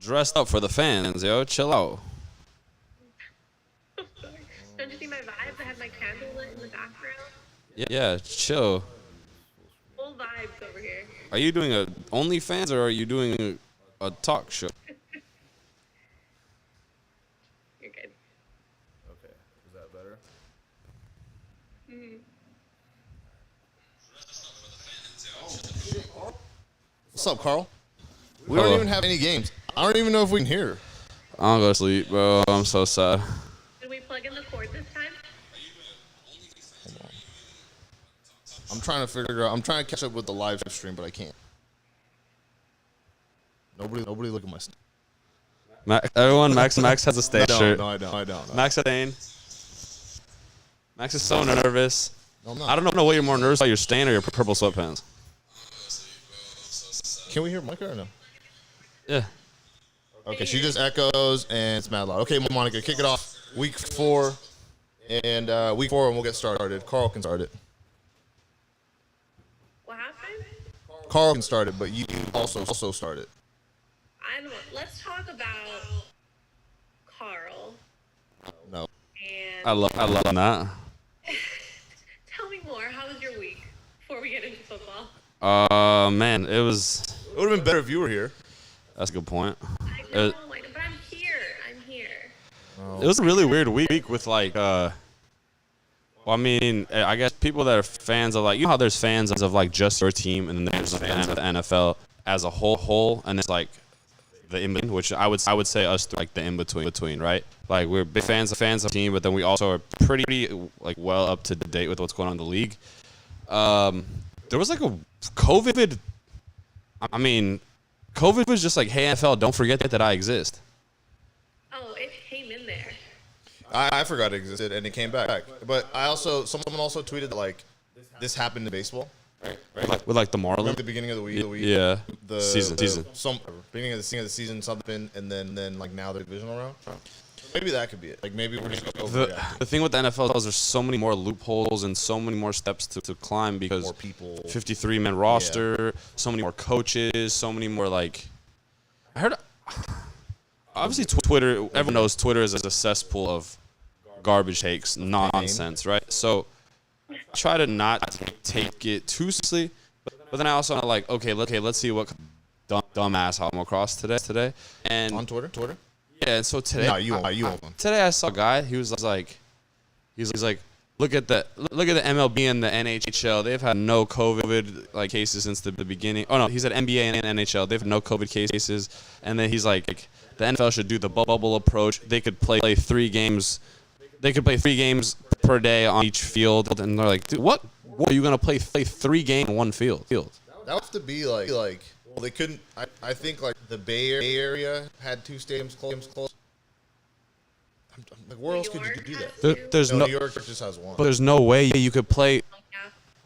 dressed up for the fans, yo. Chill out. Don't you see my vibes? I have my candle lit in the background. Yeah, chill. Full vibes over here. Are you doing a OnlyFans or are you doing a talk show? You're good. Okay, is that better? What's up, Carl? We Hello. don't even have any games. I don't even know if we can hear. I'll go to sleep, bro. I'm so sad. Did we plug in the cord this time? Hold on. I'm trying to figure out. I'm trying to catch up with the live stream, but I can't. Nobody look at my stuff. Everyone, Max has a stage shirt. No, I don't. Max has stain. Max is so nervous. No, I'm not. I don't know what you're more nervous about, your stain or your purple sweatpants. Can we hear Monica or no? Yeah. Okay, she just echoes and it's mad loud. Okay, Monica, kick it off. Week 4, and we'll get started. Carl can start it. What happened? Carl can start it, but you also start it. I don't. Let's talk about Carl. No. And I love that. tell me more. How was your week before we get into football? Man, it would It would have been better if you were here. that's a good point. I know, but I'm here. I'm here. It was a really weird week with like, well, I mean, I guess people that are fans of like, you know how there's fans of like just your team and then there's fans of the NFL as a whole, and it's like the in between, which I would say us like the in between, right? Like we're big fans of the team, but then we also are pretty like well up to date with what's going on in the league. There was like a COVID. I mean, COVID was just like, hey NFL, don't forget that I exist. Oh, it came in there. I forgot it existed, and it came back. But someone also tweeted that like this happened in baseball, right? With like the Marlins. Remember the beginning of the week? Yeah. The Season. Some beginning of the season, something, and then like now the divisional round. Maybe that could be it. Like maybe we're just overreacting. The thing with the NFL is there's so many more loopholes and so many more steps to climb because More people. 53-man roster, so many more coaches, so many more like. I heard. Obviously, Twitter. Everyone knows Twitter is a cesspool of garbage takes, nonsense, right? So try to not take it too seriously, but then I also like let's see what dumbass I'll come across today. And On Twitter? yeah, and so today, No, you won't. Today I saw a guy. He was like, look at the MLB and the NHL. They've had no COVID like cases since the beginning. Oh no, he said NBA and NHL. They've had no COVID cases. And then he's like, the NFL should do the bubble approach. They could play 3 games. They could play 3 games per day on each field. And they're like, dude, what are you gonna play 3 games on one field? That would have to be like. Well, they couldn't. I think like the Bay Area had 2 stadiums closed. Like where else could you do that? There's No, no, New York just has one. but there's no way you could play Yeah,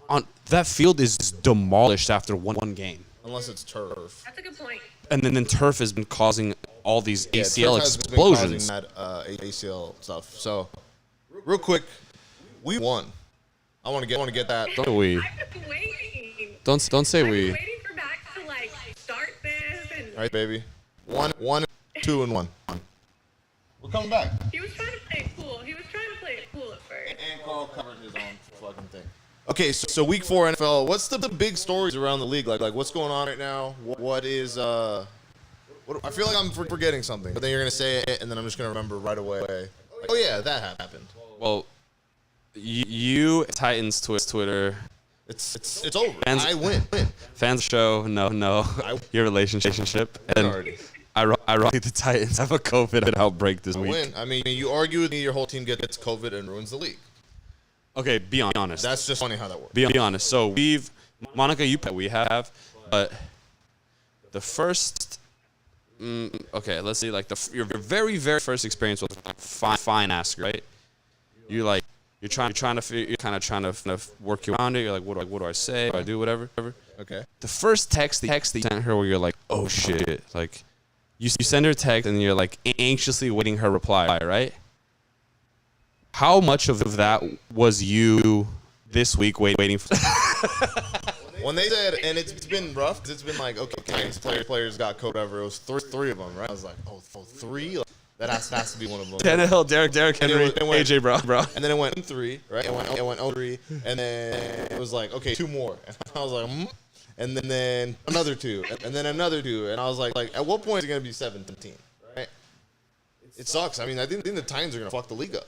on that field is demolished after one game. Unless it's turf. that's a good point. And then turf has been causing all these Yeah, ACL turf has been explosions. causing that, ACL stuff. So, real quick, we won. I want to get that. Don't we? I've been waiting. Don't say I've been we. waiting for Max to like start this, and All right, baby. 1, 2, and 1. We're coming back. he was trying to play it cool. He was trying to play it cool at first. And Carl covered his own fucking thing. Okay, so week 4 NFL. What's the big stories around the league? Like what's going on right now? What is I feel like I'm forgetting something, but then you're gonna say it, and then I'm just gonna remember right away. Oh yeah, that happened. Well, you Titans Twitter It's over. Fans- I win. fans show no your relationship and Already. ironically the Titans have a COVID outbreak this I week. win. I mean, you argue with me, your whole team gets COVID and ruins the league. Okay, be honest. That's just funny how that works. Be honest. So Monica, we have, but the first. Okay, let's see. Like your very first experience with fine asker, right? You're trying to work around it. You're like, what do I say? Do I do whatever? Okay. The first text that you sent her where you're like, oh shit, like you send her a text and you're like anxiously waiting her reply, right? How much of that was you this week waiting for? when they said, and it's been rough, 'cause it's been like, okay, players got code, whatever. It was three of them, right? I was like, oh, three? Like, that has to be one of them. Tannehill, Derrick Henry, AJ Brown, bro. And then it went 3, right? It went 0-3, and then it was like, okay, 2 more. And I was like, and then another 2, and then another 2, and I was like, at what point is it gonna be 17? Right? It sucks. I mean, I think the Titans are gonna fuck the league up.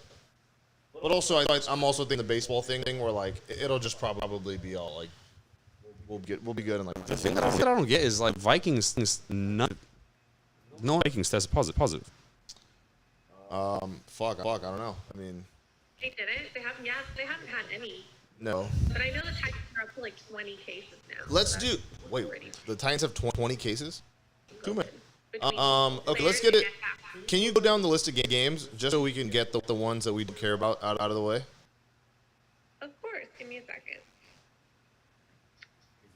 But also, I'm also thinking the baseball thing where like it'll just probably be all like we'll be good and like. The thing that I don't get is like Vikings. No Vikings test positive. Fuck, I don't know. I mean, They didn't. They haven't had any. no. But I know the Titans are up to like 20 cases now. Let's so do. that's Wait, pretty the Titans have 20 cases. Too many. Between Okay, let's players get it. and half. Can you go down the list of games just so we can get the ones that we don't care about out of the way? Of course. Give me a second.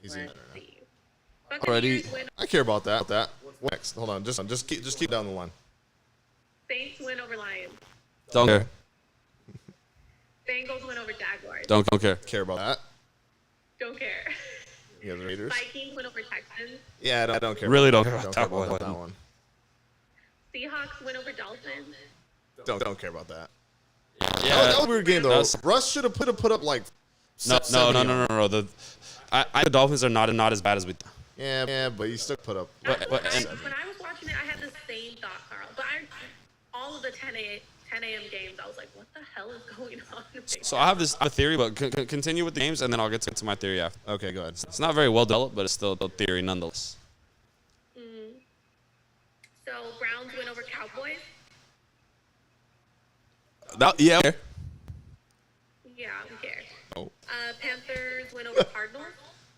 Easy. Let's see. Already- Buccaneers win. I care about that. What's next? Hold on, just keep down the line. Saints win over Lions. Don't care. Bengals win over Jaguars. Don't care. Care about that. Don't care. Yeah, the Raiders. Vikings win over Texans. Yeah, I don't care. Really about don't care about that one. that one. Seahawks win over Dolphins. Don't care about that. Yeah. That was a weird game though. That's- Russ should have put up like. No. 70 on. The Dolphins are not as bad as we. Yeah, but you still put up. But- when and- I was watching it, I had the same thought, Carl. But all of the 10 a.m. games, I was like, what the hell is going on? So I have a theory, but continue with the games, and then I'll get to my theory after. Okay, go ahead. It's not very well developed, but it's still a theory nonetheless. So Browns win over Cowboys. Yeah. Yeah, who cares? Oh. Panthers win over Cardinals.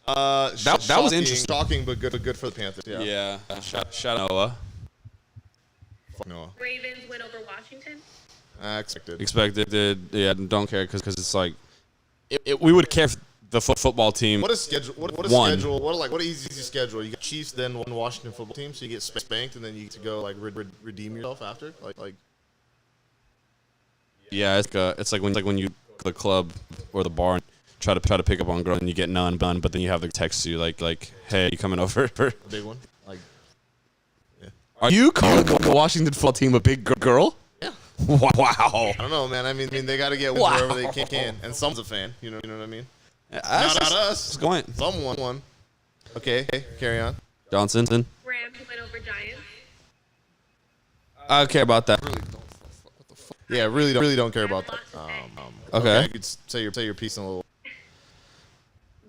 That was interesting. Shocking, but good for the Panthers. Yeah. Yeah. Shout out Noah. Fuck Noah. Ravens win over Washington. Expected. Expected. Yeah. Don't care because it's like we would care if the football team. What a schedule! What a Won. schedule! What an easy schedule! You got Chiefs, then one Washington football team, so you get spanked, and then you get to go like redeem yourself after. Like. Yeah, it's like when you go to the club or the bar and try to pick up on girls and you get none, but then you have the text you like, hey, you coming over? Big one. Like. Are you calling the Washington football team a big girl? Yeah. Wow. I don't know, man. I mean, they got to get wins wherever they can, and someone's a fan. You know what I mean? Not us. It's going. Someone won. Okay, carry on. Johnson. Rams win over Giants. I don't care about that. Yeah, really don't care about that. Okay. You could say your piece in a little.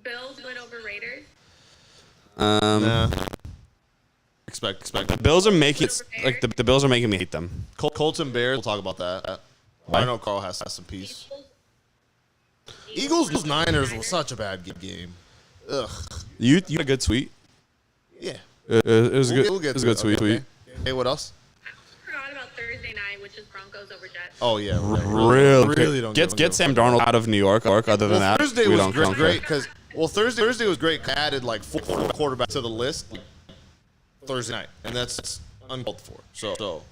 Bills win over Raiders. Nah. Expect. The Bills are making the Bills are making me hate them. Colts and Bears. We'll talk about that. Why? I know Carl has some peace. Eagles Niners was such a bad game. Ugh. You had a good tweet. Yeah. It was good. We'll get It was a to good tweet. Okay. Hey, what else? I forgot about Thursday night, which is Broncos over Jets. Oh yeah. Really don't get Sam Darnold out of New York. Other than that, Thursday we was don't great because Thursday was great. Added like 4 quarterbacks to the list Thursday night, and that's uncalled for. So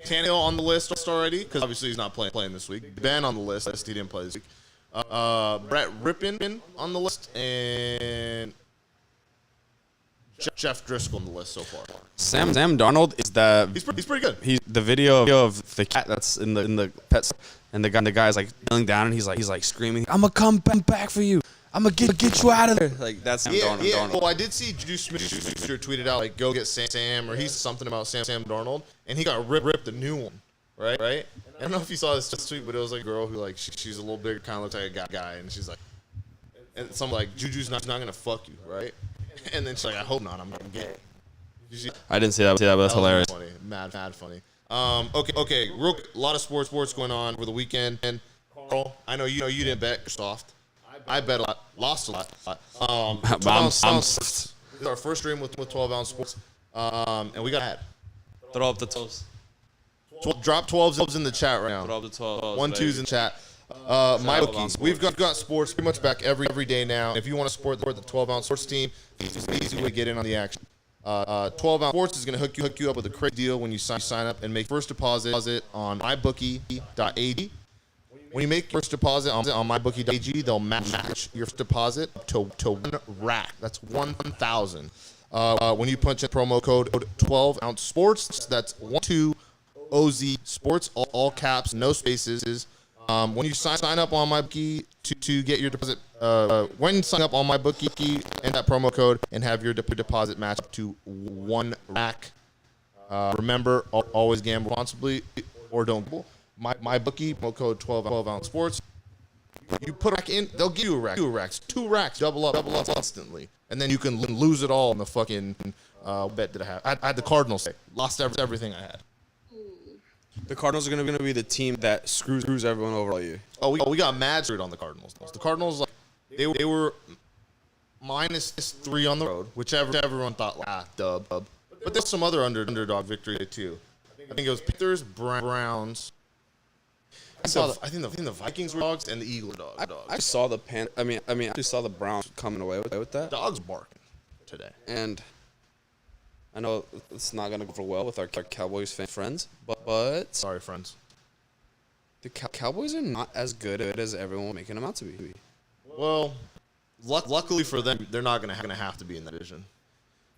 Tannehill on the list already because obviously he's not playing this week. Ben on the list. He didn't play this week. Brett Rippin on the list and Jeff Driscoll on the list so far. Sam Darnold is the He's pretty good. he's the video of the cat that's in the pets and the guy's like kneeling down and he's like screaming, I'm gonna come back for you. I'm gonna get you out of there. Like that's Sam Darnold. Yeah. Well, I did see Juju Smith-Schuster tweeted out like go get Sam or he's something about Sam Darnold and he got ripped a new one. Right? I don't know if you saw this tweet, but it was like a girl who like she's a little bigger, kind of looks like a guy, and she's like, and some like Juju's not gonna fuck you, right? And then she's like, I hope not, I'm gay. You see? I didn't see that, but that's hilarious. Funny, mad funny. Okay, a lot of sports working on over the weekend. And Carl, I know you didn't bet. You're soft. I bet a lot, lost a lot. 12 ounce This is our first stream with 12 ounce sports, and we got ad. Throw up the toes. Drop 12s in the chat right now. Throw up the toes. 1 2s in chat. My bookies. We've got sports pretty much back every day now. If you want to support the 12 ounce sports team, it's an easy way to get in on the action. 12 ounce sports is going to hook you up with a crazy deal when you sign up and make first deposit on mybookie.ag. When you make your first deposit on mybookie.ag, they'll match your first deposit to 1 rack. That's 1,000. When you punch in promo code 12ounce sports, that's 12OZ sports, all caps, no spaces. When you sign up on MyBookie to get your deposit, when you sign up on MyBookie, enter that promo code and have your deposit match up to 1 rack. Remember, always gamble responsibly or don't gamble. MyBookie, promo code 12ounce sports. You put a rack in, they'll give you a rack, 2 racks, 2 racks, double up instantly. And then you can lose it all in the fucking bet that I have. I had the Cardinals. Lost everything I had. The Cardinals are gonna be the team that screws everyone over all year. Oh, we got mad screwed on the Cardinals. The Cardinals, like, they were -3 on the road, whichever everyone thought, dub. But there's some other underdog victory too. I think it was Panthers, Browns. I think the Vikings were dogs and the Eagles were dogs. I saw the I saw the Browns coming away with that. Dogs barking today. And I know it's not gonna go over well with our Cowboys fan friends, but Sorry, friends. the Cowboys are not as good as everyone making them out to be. Well, luckily for them, they're not gonna have to be in the division.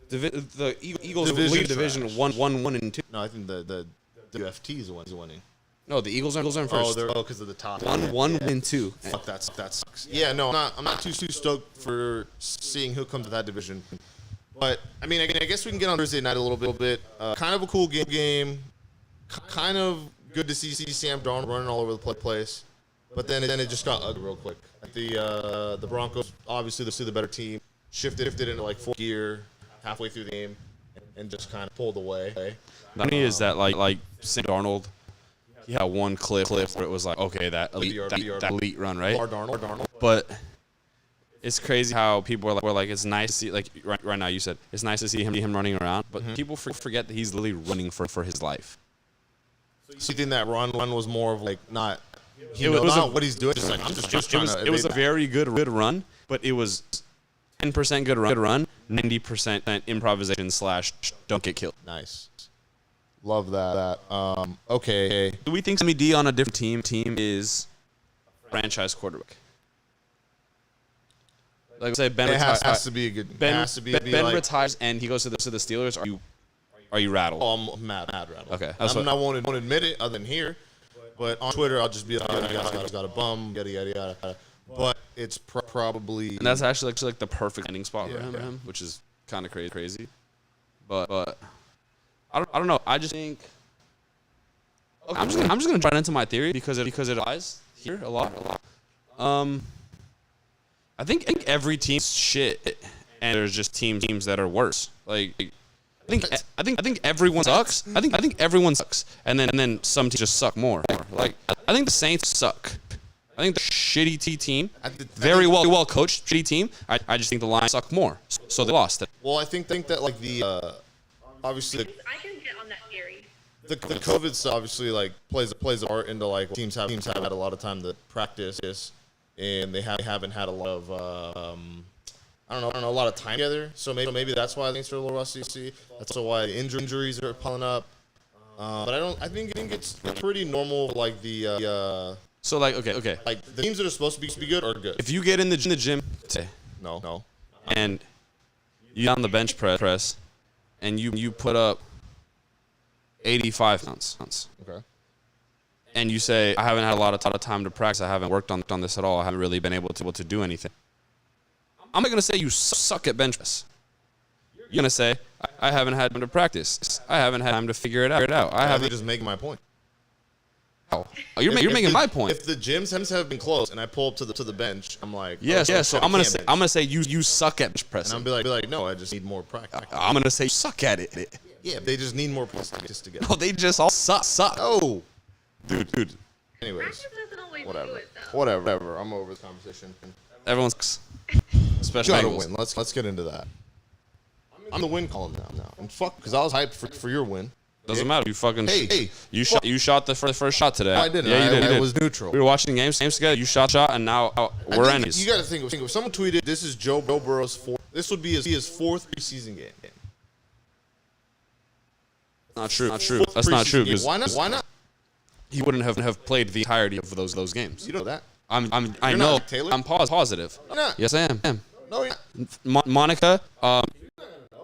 The Eagles Division lead division trash. 1 and 2. No, I think the UFT is the one who's winning. No, the Eagles are in first. Because of the top. 1 and 2. Fuck, that sucks. Yeah, no, I'm not too stoked for seeing who comes to that division. But I mean, I guess we can get on Thursday night a little bit. Kind of a cool game. Kind of good to see Sam Darnold running all over the place. But then it just got ugly real quick. The Broncos, obviously the better team, shifted into like 4th gear halfway through the game and just kind of pulled away. Not only is that like Sam Darnold, he had one clip where it was like, okay, that elite run, right? Darnold. But it's crazy how people were like, it's nice to see, like right now you said, it's nice to see him running around, but people forget that he's literally running for his life. So you think that run was more of like not what he's doing, just like I'm just trying to. It was a very good run, but it was 10% good run, 90% improvisation / don't get killed. Nice. Love that. Okay. Do we think Sammy D on a different team is a franchise quarterback? Like say Ben has to be a good. Ben retires and he goes to the Steelers. Are you rattled? Oh, I'm mad rattled. Okay, I won't admit it other than here, but on Twitter I'll just be like, got a bum, yada. But it's probably. And that's actually like the perfect ending spot for him, which is kind of crazy. But I don't know. I just think. Okay, I'm just gonna try into my theory because it applies here a lot. I think every team's shit, and there's just teams that are worse. Like, I think everyone sucks. I think everyone sucks, and then some teams just suck more. Like, I think the Saints suck. I think the shitty team, very well coached shitty team. I just think the Lions suck more, so they lost it. Well, I think that like the obviously I can get on that theory. the COVID stuff obviously like plays a part into like teams have had a lot of time to practice this, and they haven't had a lot of I don't know a lot of time together. So maybe that's why things are a little rusty. That's why injuries are piling up. But I think it's pretty normal. Like the So like okay. like the teams that are supposed to be good are good. If you get in the gym today, No. and you on the bench press, and you put up 85 pounds. Okay. And you say, I haven't had a lot of time to practice. I haven't worked on this at all. I haven't really been able to do anything. I'm not going to say you suck at bench press. You're going to say, I haven't had time to practice. I haven't had time to figure it out. I haven't just making my point. How? Oh, you're making my point. If the gyms have been closed and I pull up to the bench, I'm like, yes. So I'm gonna say you suck at bench pressing. And I'm be like, no, I just need more practice. I'm gonna say you suck at it. Yeah, they just need more practice to get. No, they just all suck. Oh, dude. Anyways, Practice doesn't always whatever. do it, though. Whatever. I'm over the conversation. Everyone's especially Gotta win. Let's get into that. I'm the win column now. And fuck, because I was hyped for your win. Doesn't matter. You fucking. Hey. You shot the first shot today. I didn't. Yeah, you did. I was neutral. We were watching games together. You shot, and now we're enemies. You got to think of someone tweeted, "This is Joe Burrow's fourth. This would be his fourth preseason game." Not true. That's not true. Why not? he wouldn't have played the entirety of those games. You know that. I You're know. not, Taylor? I'm positive. I'm not. Yes, I am. No, you're not. Monica, can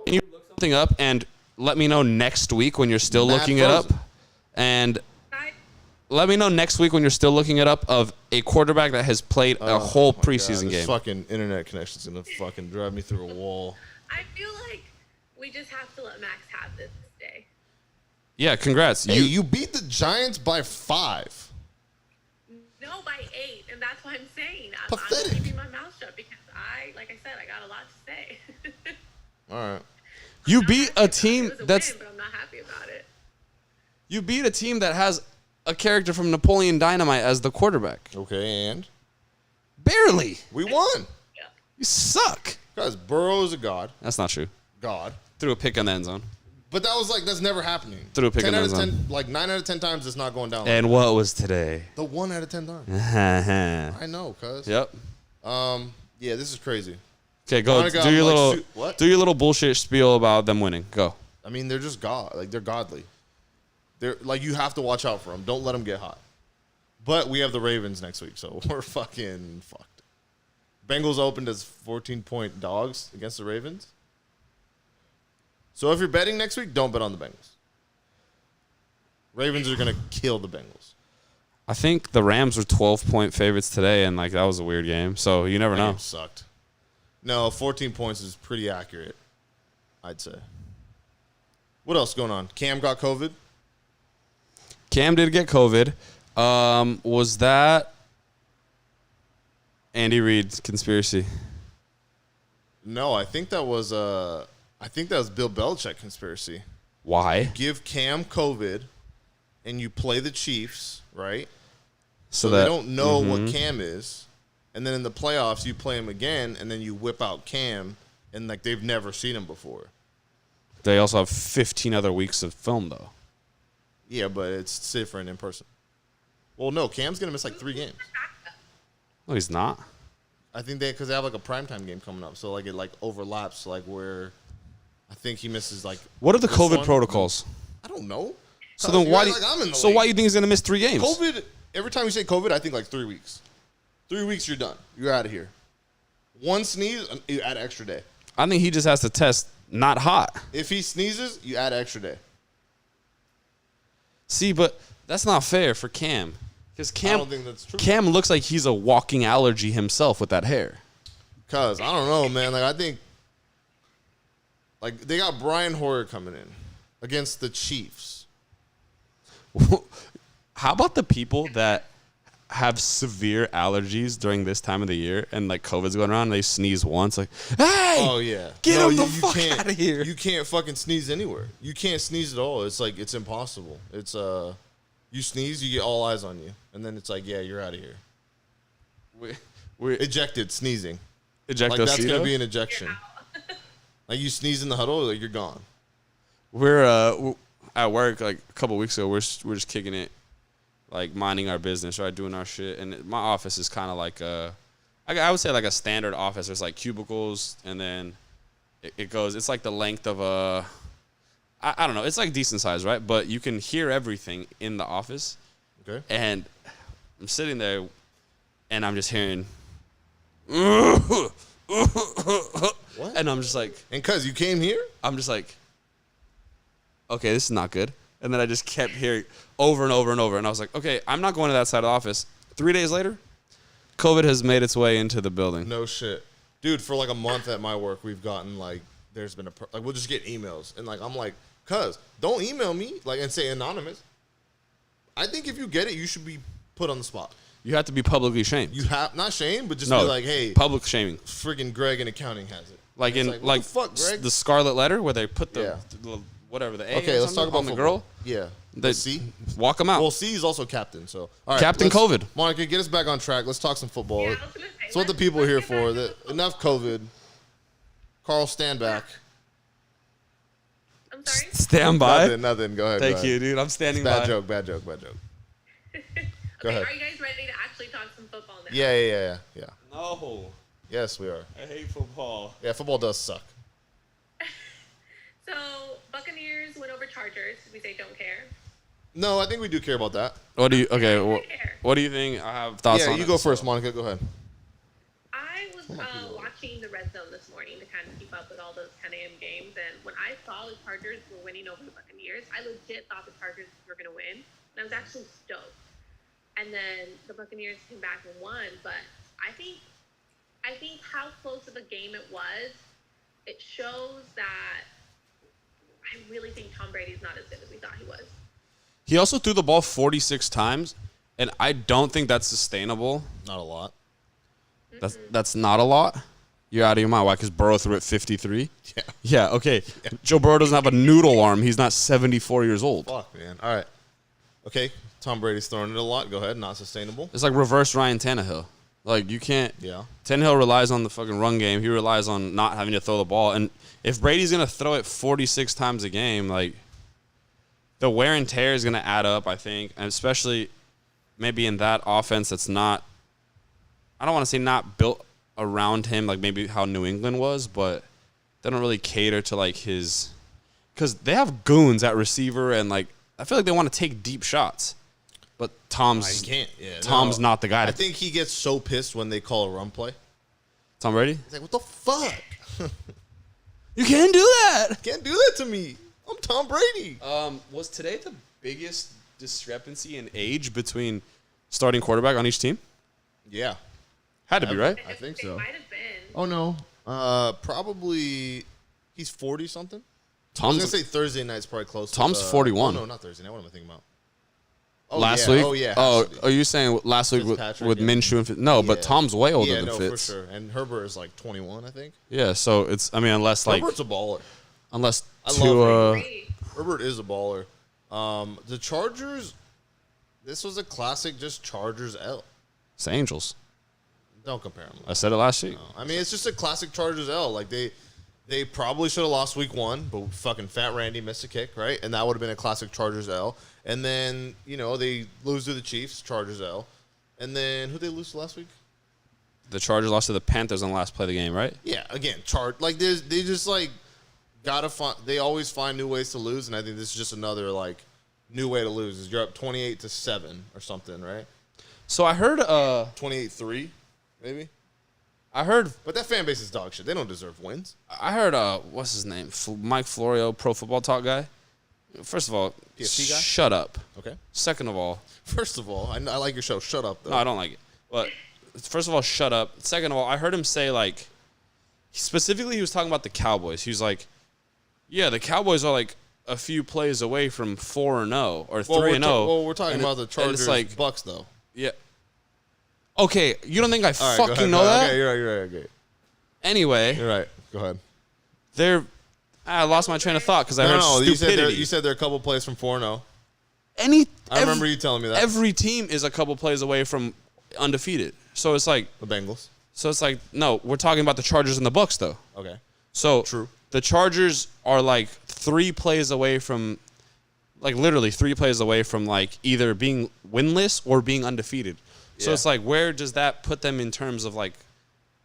you look something up and let me know next week when you're still Mad looking it up? frozen. And let me know next week when you're still looking it up of a quarterback that has played a whole preseason This game. fucking internet connection's gonna fucking drive me through a wall. I feel like we just have to let Max have this day. Yeah, congrats. Hey, you beat the Giants by 5. No, by 8, and that's what I'm saying. I'm Pathetic. keeping my mouth shut because like I said, I got a lot to say. All right. You beat a team It was a that's win, but I'm not happy about it. you beat a team that has a character from Napoleon Dynamite as the quarterback. Okay, and Barely. we won. Yeah. You suck. Guys, Burrow is a god. That's not true. God. Threw a pick in the end zone. But that's never happening. Threw a pick 10 in out the of end 10, like 9 out of 10 times, it's not going down. And what was today? The 1 out of 10 times. Yep. I know, cuz. Yeah, this is crazy. Okay, go Monica, do your I'm like, little shoot, what? do your little bullshit spiel about them winning. Go. I mean, they're just god. Like, they're godly. They're like, you have to watch out for them. Don't let them get hot. But we have the Ravens next week, so we're fucking fucked. Bengals opened as 14-point dogs against the Ravens. So if you're betting next week, don't bet on the Bengals. Ravens are going to kill the Bengals. I think the Rams were 12-point favorites today, and like that was a weird game. So you never That know. game sucked. No, 14 points is pretty accurate, I'd say. What else going on? Cam got COVID? Cam did get COVID. Was that Andy Reid's conspiracy? No, I think that was Bill Belichick conspiracy. Why? Give Cam COVID, and you play the Chiefs, right? So They don't know what Cam is, and then in the playoffs you play him again, and then you whip out Cam, and like they've never seen him before. They also have 15 other weeks of film, though. Yeah, but it's different in person. Well, no, Cam's gonna miss like 3 games. No, he's not. I think because they have like a primetime game coming up, so like it like overlaps, like where I think he misses like. What are the this COVID one. protocols? I don't know. So then You're why? like, I'm in the So league. why do you think he's gonna miss 3 games? COVID? Every time you say COVID, I think like 3 weeks. 3 weeks, you're done. You're out of here. One sneeze, you add an extra day. I think he just has to test not hot. If he sneezes, you add an extra day. See, but that's not fair for Cam. Because I Cam, don't think that's true. Cam looks like he's a walking allergy himself with that hair. Cause I don't know, man. Like I think, like they got Brian Hoyer coming in against the Chiefs. How about the people that have severe allergies during this time of the year and like COVID's going around and they sneeze once, like, hey, Oh yeah, get No, him the you fuck can't- out of here. You can't fucking sneeze anywhere. You can't sneeze at all. It's like it's impossible. It's you sneeze, you get all eyes on you, and then it's like, yeah, you're out of here. we Ejected, sneezing. eject Like that's gonna be an You're ejection. out. Like you sneeze in the huddle, like you're gone. We're at work like a couple weeks ago. We're just kicking it, like minding our business, right, doing our shit. And my office is kind of like I would say like a standard office. There's like cubicles, and then it goes. It's like the length of a. I don't know. It's like decent size, right? But you can hear everything in the office. Okay. And I'm sitting there, and I'm just hearing. What? And I'm just like. And cuz you came here? I'm just like, okay, this is not good. And then I just kept hearing over and over and over. And I was like, okay, I'm not going to that side of the office. 3 days later, COVID has made its way into the building. No shit. Dude, for like a month at my work, we've gotten like, there's been like, we'll just get emails. And like, I'm like, cuz, don't email me like and say anonymous. I think if you get it, you should be put on the spot. You have to be publicly shamed. You have, not shame, but just No, be like, hey, public shaming. friggin' Greg in accounting has it. Like It's in what like the fuck, Greg? the Scarlet Letter where they put the, Yeah. the whatever the A Okay, or let's talk something about on the football. girl. Yeah. They C? walk them out. Well, C is also captain, so. All right, Captain let's- COVID. Monica, get us back on track. Let's talk some football. Yeah, I was gonna say, That's what the let's- people are let's here get back for. to the football. Enough COVID. Carl, stand back. I'm sorry. Stand by. Nothing. Go ahead. Thank go you, ahead. dude. I'm standing Bad by. joke. Go Okay, ahead. are you guys ready to actually talk some football now? Yeah. No, Yes, we are. I hate football. Yeah, football does suck. So Buccaneers went over Chargers. We say don't care. No, I think we do care about that. What do you? Okay, I care. what do you think? I have thoughts on Yeah, you it, go so- first, Monica. Go ahead. I was watching the Red Zone this morning to kind of keep up with all those 10 a.m. games, and when I saw the Chargers were winning over the Buccaneers, I legit thought the Chargers were going to win, and I was actually stoked. And then the Buccaneers came back and won, but I think how close of a game it was, it shows that I really think Tom Brady's not as good as we thought he was. He also threw the ball 46 times, and I don't think that's sustainable. Not a lot. That's not a lot. You're out of your mind. Why? Because Burrow threw it 53? Yeah. Yeah, okay. Yeah. Joe Burrow doesn't have a noodle arm. He's not 74 years old. Fuck, man. All right. Okay, Tom Brady's throwing it a lot. Go ahead. Not sustainable. It's like reverse Ryan Tannehill. Like, you can't. Yeah. Tannehill relies on the fucking run game. He relies on not having to throw the ball. And if Brady's going to throw it 46 times a game, like, the wear and tear is going to add up, I think. And especially maybe in that offense that's not, I don't want to say not built around him, like maybe how New England was, but they don't really cater to, like, his, because they have goons at receiver, and, like, I feel like they want to take deep shots. But Tom's not the guy. I think he gets so pissed when they call a run play. Tom Brady? He's like, what the fuck? You can't do that. Can't do that to me. I'm Tom Brady. Was today the biggest discrepancy in age between starting quarterback on each team? Yeah. Had to be, right? I think It so. might have been. Oh, no. Probably he's 40-something. I was Tom's going to say Thursday night's probably close. Tom's 41. Oh, no, not Thursday night. What am I thinking about? Oh, last yeah. week. Oh, yeah. Oh, has to be. are you saying last week with Fitzpatrick, yeah. Minshew and Fitz? No, but Yeah. Tom's way older than no, Fitz. for sure. And Herbert is like 21, I think. Yeah, so it's, I mean, unless like Herbert's a baller. unless I two love Great. Herbert is a baller. The Chargers, this was a classic just Chargers L. it's the Angels. Don't compare them. I said it last week. I mean, it's just a classic Chargers L. Like, they probably should have lost week 1, but fucking Fat Randy missed a kick, right? And that would have been a classic Chargers L. And then, they lose to the Chiefs, Chargers L. And then, who they lose to last week? The Chargers lost to the Panthers on the last play of the game, right? Yeah, again, like, they just, like, gotta find, they always find new ways to lose, and I think this is just another, like, new way to lose. Is you're up 28-7 or something, right? So I heard 28-3, maybe? I heard But that fan base is dog shit. They don't deserve wins. what's his name? Mike Florio, Pro Football Talk guy. First of all, PFT guy? shut up. Okay. Second of all, First of all, I like your show. Shut up, though. no, I don't like it. But first of all, shut up. Second of all, I heard him say, like, specifically he was talking about the Cowboys. He was like, yeah, the Cowboys are like a few plays away from 4-0 or 3-0. Well, we're talking And about the and Chargers, it's like, Bucks, though. yeah. Okay, you don't think I All right, go fucking ahead, know go that? ahead. Okay, you're right. Okay. Anyway, You're right. Go ahead. I lost my train of thought because I heard stupidity. You said they're a couple plays from 4-0. I remember you telling me that. Every team is a couple plays away from undefeated. So it's like, The Bengals. no, we're talking about the Chargers and the Bucks though. Okay. So True. The Chargers are like 3 plays away from, like literally 3 plays away from like either being winless or being undefeated. So Yeah. it's like, where does that put them in terms of like,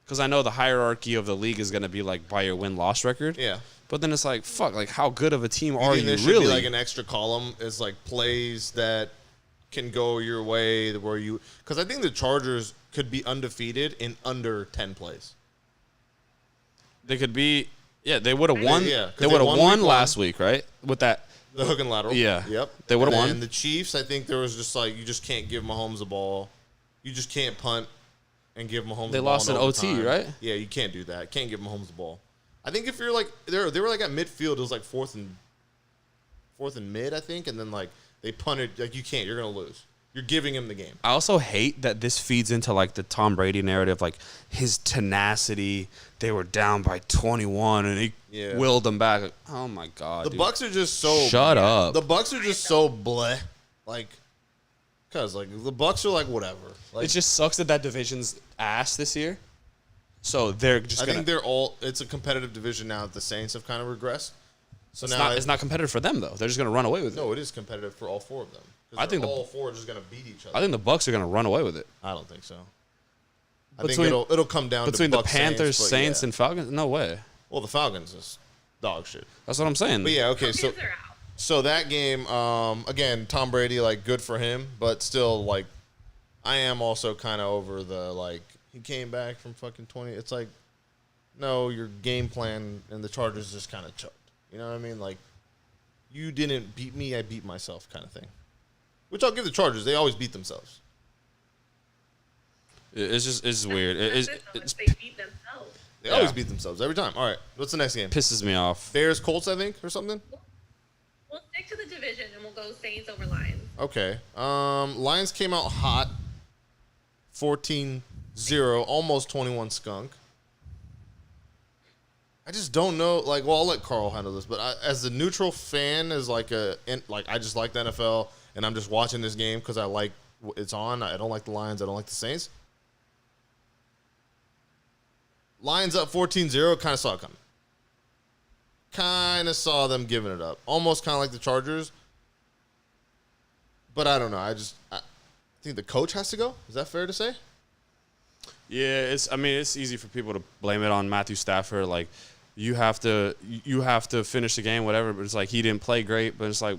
because I know the hierarchy of the league is going to be like by your win-loss record. Yeah. But then it's like, fuck, like how good of a team You are think you there should really? be like an extra column is like plays that can go your way where you, because I think the Chargers could be undefeated in under 10 plays. They could be, yeah, they would have won. Yeah, 'cause they they would have won won week last week, right? With that. The hook and lateral. Yeah. Yep. They would've And won. then the Chiefs, I think there was just like, you just can't give Mahomes the ball. You just can't punt and give Mahomes They the ball. lost in OT, overtime. right? Yeah, you can't do that. Can't give Mahomes the ball. I think if you're like, they were like at midfield, it was like fourth and mid, I think, and then like they punted, like you can't, you're going to lose. You're giving him the game. I also hate that this feeds into like the Tom Brady narrative, like his tenacity. They were down by 21 and he Yeah. willed them back. Like, oh my god, The dude. Bucks are just so Shut up. The Bucks are just so bleh. Like, cause like the Bucks are like whatever. Like, It just sucks that division's ass this year. So they're just I gonna. think they're all. It's a competitive division now that the Saints have kind of regressed. So it's now not. It's not competitive for them though. They're just gonna run away with it. No, it is competitive for all 4 of them. 'Cause I think they're the- all 4 are just gonna beat each other. I think the Bucks are gonna run away with it. I don't think so. I Between- think it'll come down Between to the Bucks, Panthers, but Saints, yeah. and Falcons, no way. Well, the Falcons is dog shit. That's what I'm saying. But yeah, okay, so Falcons are out. So that game, again, Tom Brady, like, good for him, but still, like, I am also kind of over the, like, he came back from fucking 20. It's like, no, your game plan and the Chargers just kind of choked. You know what I mean? Like, you didn't beat me, I beat myself kind of thing. Which I'll give the Chargers. They always beat themselves. It's weird. It's they beat themselves. They always beat themselves every time. All right, what's the next game? pisses me off. Bears, Colts, I think, or something? We'll stick to the division, and we'll go Saints over Lions. Okay. Lions came out hot. 14-0, almost 21 skunk. I just don't know. Like, well, I'll let Carl handle this, but as a neutral fan, I just like the NFL, and I'm just watching this game because I like it's on. I don't like the Lions. I don't like the Saints. Lions up 14-0, kind of saw it coming. Kind of saw them giving it up. Almost kind of like the Chargers. But I don't know. I think the coach has to go. Is that fair to say? Yeah, it's easy for people to blame it on Matthew Stafford. Like, you have to finish the game, whatever. But it's like he didn't play great. But it's like,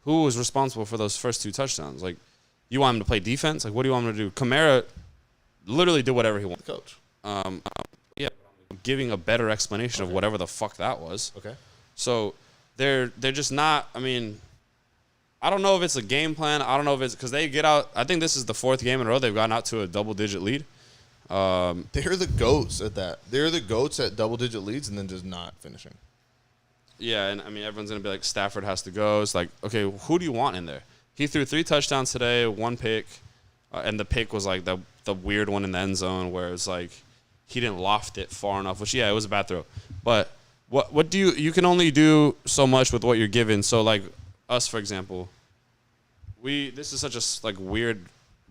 who was responsible for those first 2 touchdowns? Like, you want him to play defense? Like, what do you want him to do? Kamara literally did whatever he wanted. The coach. Yeah, giving a better explanation of whatever the fuck that was. Okay. So they're just not. I mean, I don't know if it's a game plan. I don't know if it's because they get out. I think this is the 4th game in a row they've gotten out to a double-digit lead. They're the goats at that. They're the goats at double-digit leads and then just not finishing. Yeah, and I mean, everyone's going to be like, Stafford has to go. It's like, okay, who do you want in there? He threw 3 touchdowns today, 1 pick, and the pick was like the weird one in the end zone where it's like he didn't loft it far enough, which, yeah, it was a bad throw. But what do you can only do so much with what you're given. So, like, us, for example, this is such a, like, weird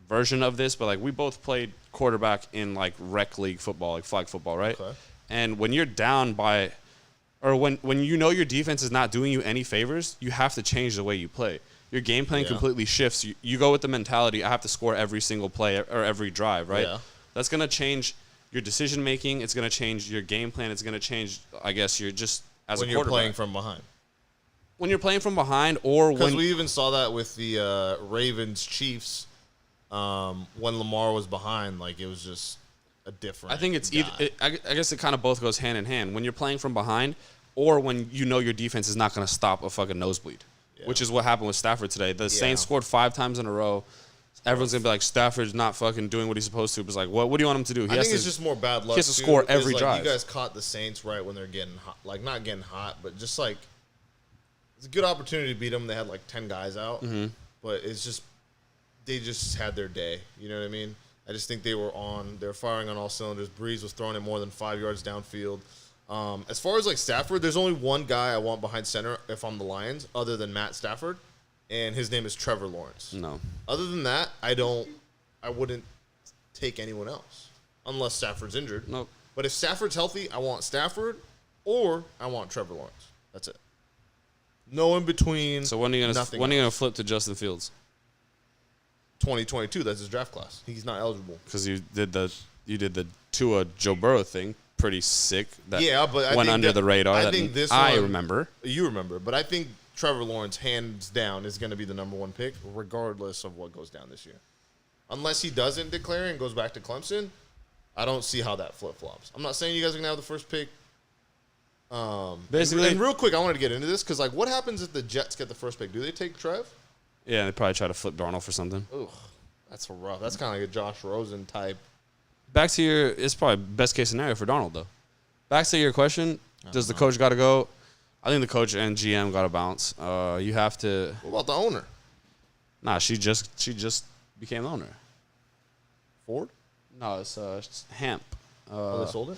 version of this, but, like, we both played quarterback in, like, rec league football, like flag football, right? Okay. And when you're down by – or when you know your defense is not doing you any favors, you have to change the way you play. Your game plan completely shifts. You go with the mentality, I have to score every single play or every drive, right? Yeah. That's going to change your decision-making. It's going to change your game plan. It's going to change, I guess, you're just as a quarterback. When you're playing from behind. When you're playing from behind or when – because we even saw that with the Ravens-Chiefs when Lamar was behind. Like, it was just a different I think it's guy. I guess it kind of both goes hand in hand. When you're playing from behind or when you know your defense is not going to stop a fucking nosebleed, which is what happened with Stafford today. The Saints scored 5 times in a row. Everyone's going to be like, Stafford's not fucking doing what he's supposed to. But it's like, what do you want him to do? I think it's just more bad luck. He has to score every drive. You guys caught the Saints right when they're getting hot. Like, not getting hot, but just like, it's a good opportunity to beat them. They had like 10 guys out. Mm-hmm. But it's just, they just had their day. You know what I mean? I just think they were firing on all cylinders. Breeze was throwing it more than 5 yards downfield. As far as like Stafford, there's only one guy I want behind center if I'm the Lions, other than Matt Stafford, and his name is Trevor Lawrence. No. Other than that, I wouldn't take anyone else unless Stafford's injured. Nope. But if Stafford's healthy, I want Stafford or I want Trevor Lawrence. That's it. No in between. So when are you gonna flip to Justin Fields? 2022. That's his draft class. He's not eligible because you did the Tua Joe Burrow thing. Pretty sick. That but I went think under the radar. I think this one, I remember. You remember, but I think Trevor Lawrence, hands down, is going to be the number 1 pick, regardless of what goes down this year. Unless he doesn't declare and goes back to Clemson, I don't see how that flip flops. I'm not saying you guys are going to have the first pick. Basically, and real quick, I wanted to get into this because, like, what happens if the Jets get the first pick? Do they take Trev? Yeah, they probably try to flip Darnold for something. Ugh, that's rough. That's kind of like a Josh Rosen type. Back to it's probably best case scenario for Darnold, though. Back to your question, does the coach got to go? I think the coach and GM got to bounce. You have to. What about the owner? Nah, she just became the owner. Ford? No, it's Hamp. They sold it?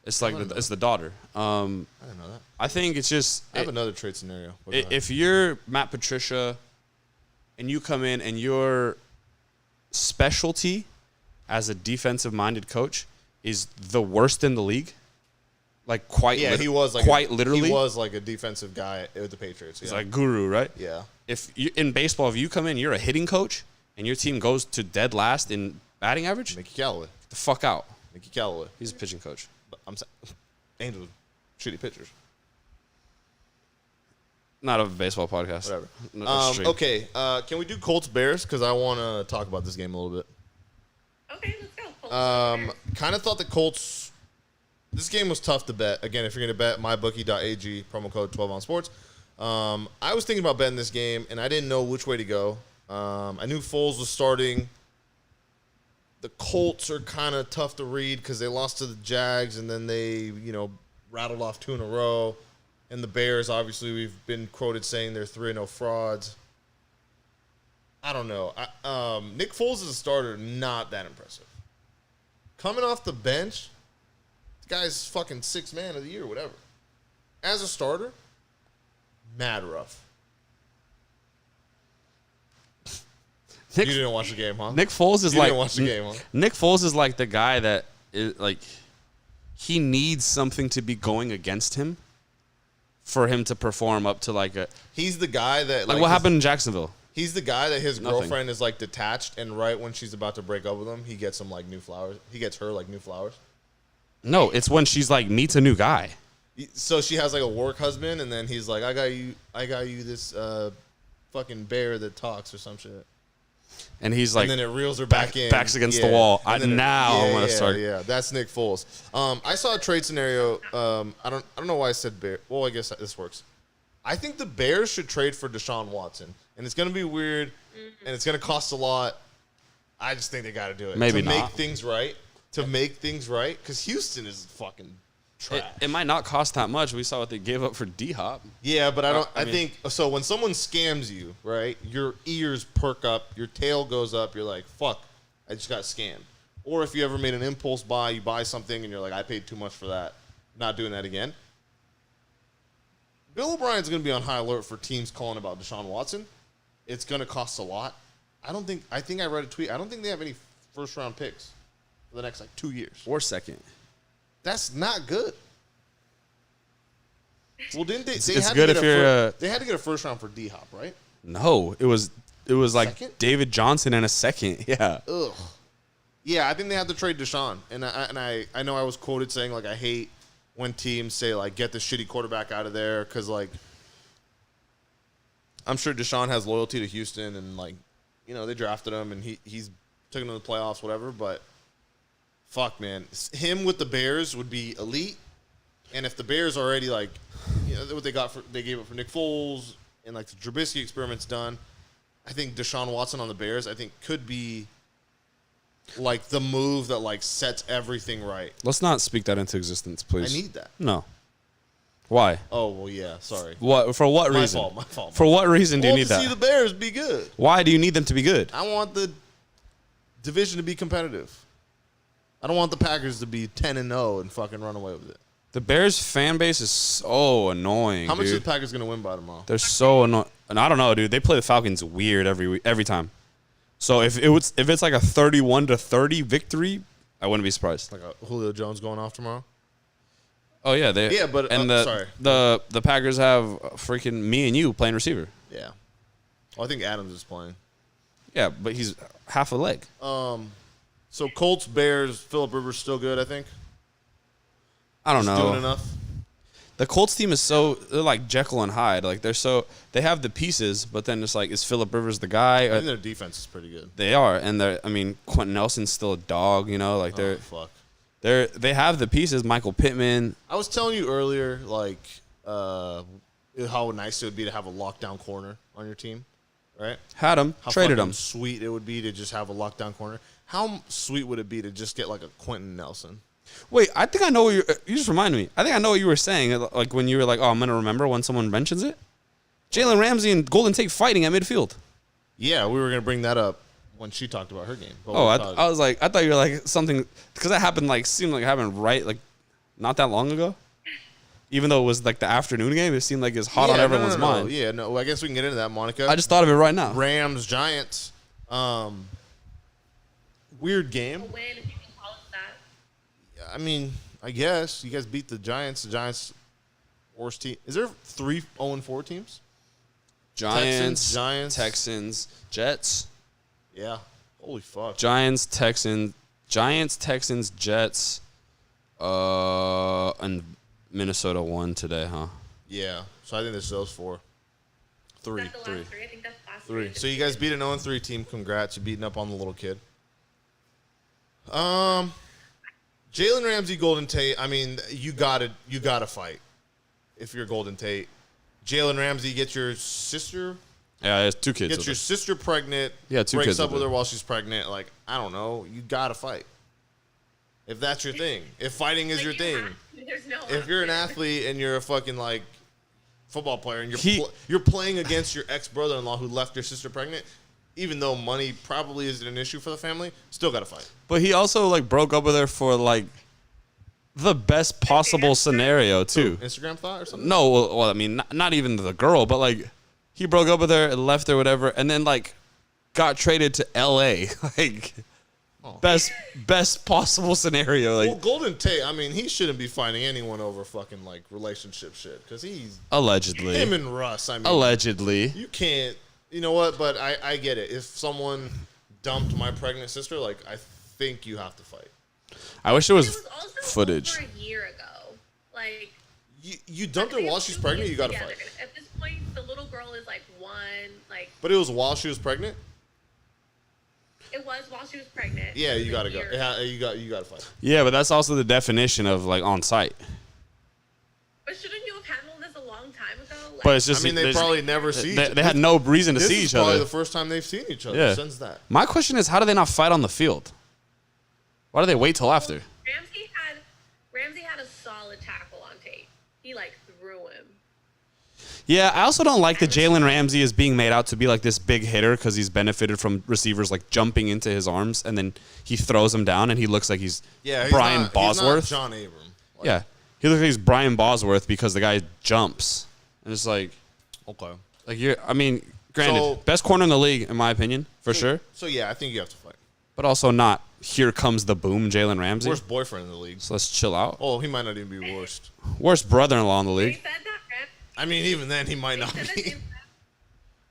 It's like it's the daughter. I didn't know that. I think it's just. I have another trade scenario. If you're Matt Patricia, and you come in and your specialty as a defensive-minded coach is the worst in the league. Like he was like quite literally. He was like a defensive guy with the Patriots. He's like guru, right? Yeah. If you, in baseball, if you come in, you're a hitting coach, and your team goes to dead last in batting average. Mickey Callaway. Get the fuck out. Mickey Callaway. He's a pitching coach. But I'm saying, Angels, shitty pitchers. Not a baseball podcast. Whatever. No, stream. Okay. Can we do Colts Bears? Because I want to talk about this game a little bit. Okay, let's go. Colts. Kind of thought the Colts. This game was tough to bet. Again, if you're going to bet, mybookie.ag, promo code 12OnSports. I was thinking about betting this game, and I didn't know which way to go. I knew Foles was starting. The Colts are kind of tough to read because they lost to the Jags, and then they, rattled off 2 in a row. And the Bears, obviously, we've been quoted saying they're 3-0 frauds. I don't know. Nick Foles as a starter, not that impressive. Coming off the bench, the guy's fucking 6th man of the year, whatever. As a starter, mad rough. You didn't watch the game, huh? Nick Foles is you like didn't watch the game, huh? Nick Foles is like the guy that is like he needs something to be going against him for him to perform up to like a. He's the guy that like what happened in Jacksonville. He's the guy that his Nothing. girlfriend is like detached, and right when she's about to break up with him, he gets him like new flowers. He gets her like new flowers. No, it's when she's like meets a new guy. So she has like a work husband, and then he's like, I got you this fucking bear that talks or some shit. And he's like, and then it reels her back in. Backs against the wall. I'm going to start. Yeah, that's Nick Foles. I saw a trade scenario. I don't know why I said bear. Well, I guess this works. I think the Bears should trade for Deshaun Watson, and it's going to be weird, and it's going to cost a lot. I just think they got to do it. Maybe to not. make things right. To make things right, because Houston is fucking trash. It might not cost that much. We saw what they gave up for D-Hop. Yeah, but I think so. When someone scams you, right, your ears perk up, your tail goes up. You're like, "Fuck, I just got scammed." Or if you ever made an impulse buy, you buy something and you're like, "I paid too much for that. Not doing that again." Bill O'Brien's going to be on high alert for teams calling about Deshaun Watson. It's going to cost a lot. I think I read a tweet. I don't think they have any first round picks for the next 2 years. Or second. That's not good. Well, didn't they? It's good if you're. They had to get a first round for D-Hop, right? No, it was like Second? David Johnson in a second. Yeah. Ugh. Yeah, I think they had to trade Deshaun, and I know I was quoted saying I hate when teams say get the shitty quarterback out of there because I'm sure Deshaun has loyalty to Houston and they drafted him and he's taken to the playoffs, whatever, but. Fuck, man. Him with the Bears would be elite. And if the Bears already, what they gave up for Nick Foles and, the Trubisky experiment's done, I think Deshaun Watson on the Bears, could be, the move that, sets everything right. Let's not speak that into existence, please. I need that. No. Why? Oh, well, yeah. Sorry. What? For what reason? My fault. For what reason do you need that? I want to see the Bears be good. Why do you need them to be good? I want the division to be competitive. I don't want the Packers to be 10-0 and fucking run away with it. The Bears fan base is so annoying. How much dude. is the Packers going to win by tomorrow? They're so annoying. And I don't know, dude. They play the Falcons weird every time. So if it's like a 31-30 victory, I wouldn't be surprised. Like a Julio Jones going off tomorrow? Oh yeah, sorry. The Packers have freaking me and you playing receiver. Yeah. Well, I think Adams is playing. Yeah, but he's half a leg. So Colts, Bears, Phillip Rivers still good, I think. I don't know. Doing enough. The Colts team is they're like Jekyll and Hyde. They have the pieces, but then it's is Phillip Rivers the guy? I think their defense is pretty good. They are, and Quentin Nelson's still a dog. Fuck. They have the pieces. Michael Pittman. I was telling you earlier, how nice it would be to have a lockdown corner on your team, right? Had him, How traded fucking him. Sweet it would be to just have a lockdown corner. How sweet would it be to just get a Quentin Nelson? Wait, I think I know what you just reminded me. I think I know what you were saying. When you were like, "Oh, I'm gonna remember when someone mentions it." Jalen Ramsey and Golden Tate fighting at midfield. Yeah, we were gonna bring that up when she talked about her game. But I was like, I thought you were something because that happened seemed like it happened right not that long ago. Even though it was the afternoon game, it seemed like it's hot on everyone's mind. Yeah, no, I guess we can get into that, Monica. I just thought of it right now. Rams, Giants. Weird game. A win, if you can call it that. I mean, I guess you guys beat the Giants. The Giants, worst team. Is there 3 0-4 teams? Giants, Texans, Jets. Yeah. Holy fuck. Giants, Texans, Jets, and Minnesota won today, huh? Yeah. So I think there's those 4. Three. Is that the last three? I think that's the last Three. So you guys beat an 0-3 team. Congrats. You're beating up on the little kid. Jalen Ramsey, Golden Tate. I mean, you gotta fight if you're Golden Tate. Jalen Ramsey, get your sister. Yeah, it's 2 kids. Get your sister pregnant. Yeah, 2 breaks kids. Breaks up with her while she's pregnant. Like, I don't know. You gotta fight. If that's your thing. If fighting is your thing. There's no if you're an athlete and you're a fucking like football player and you're playing against your ex-brother-in-law who left your sister pregnant, even though money probably isn't an issue for the family, still gotta fight. But he also like broke up with her for like the best possible scenario too. Instagram thought or something? No, well, I mean, not even the girl, but like he broke up with her and left her, whatever, and then like got traded to L.A. like best possible scenario. Like, well, Golden Tate, I mean, he shouldn't be fighting anyone over fucking like relationship shit because he's allegedly him and Russ. I mean, allegedly, you can't. You know what? But I get it. If someone dumped my pregnant sister, like I think you have to fight. I wish it was also footage. over a year ago. Like you dumped her while she's pregnant. You got to fight. At this point, the little girl is like 1. Like, but it was while she was pregnant. It was while she was pregnant. Yeah, you got to go. You got to fight. Yeah, but that's also the definition of like on site. But shouldn't you have handled this a long time ago? Like, But it's just, I mean, they probably never see. They had no reason to see each other. This is probably the first time they've seen each other Yeah. since that. My question is, how do they not fight on the field? Why do they wait till after? Ramsey had a solid tackle on Tate. He like threw him. Yeah, I also don't like that Jalen Ramsey is being made out to be like this big hitter because he's benefited from receivers like jumping into his arms and then he throws them down and he looks like he's Brian Bosworth. He's not John Abram. Like, yeah, he looks like he's Brian Bosworth because the guy jumps. And it's like, okay. Like I mean, granted, best corner in the league in my opinion, for sure. So yeah, I think you have to fight. But also not, here comes the boom, Jalen Ramsey. Worst boyfriend in the league. So let's chill out. Oh, he might not even be worst. Worst brother-in-law in the league. He said that, I mean, even then, he might not Ramsey. be.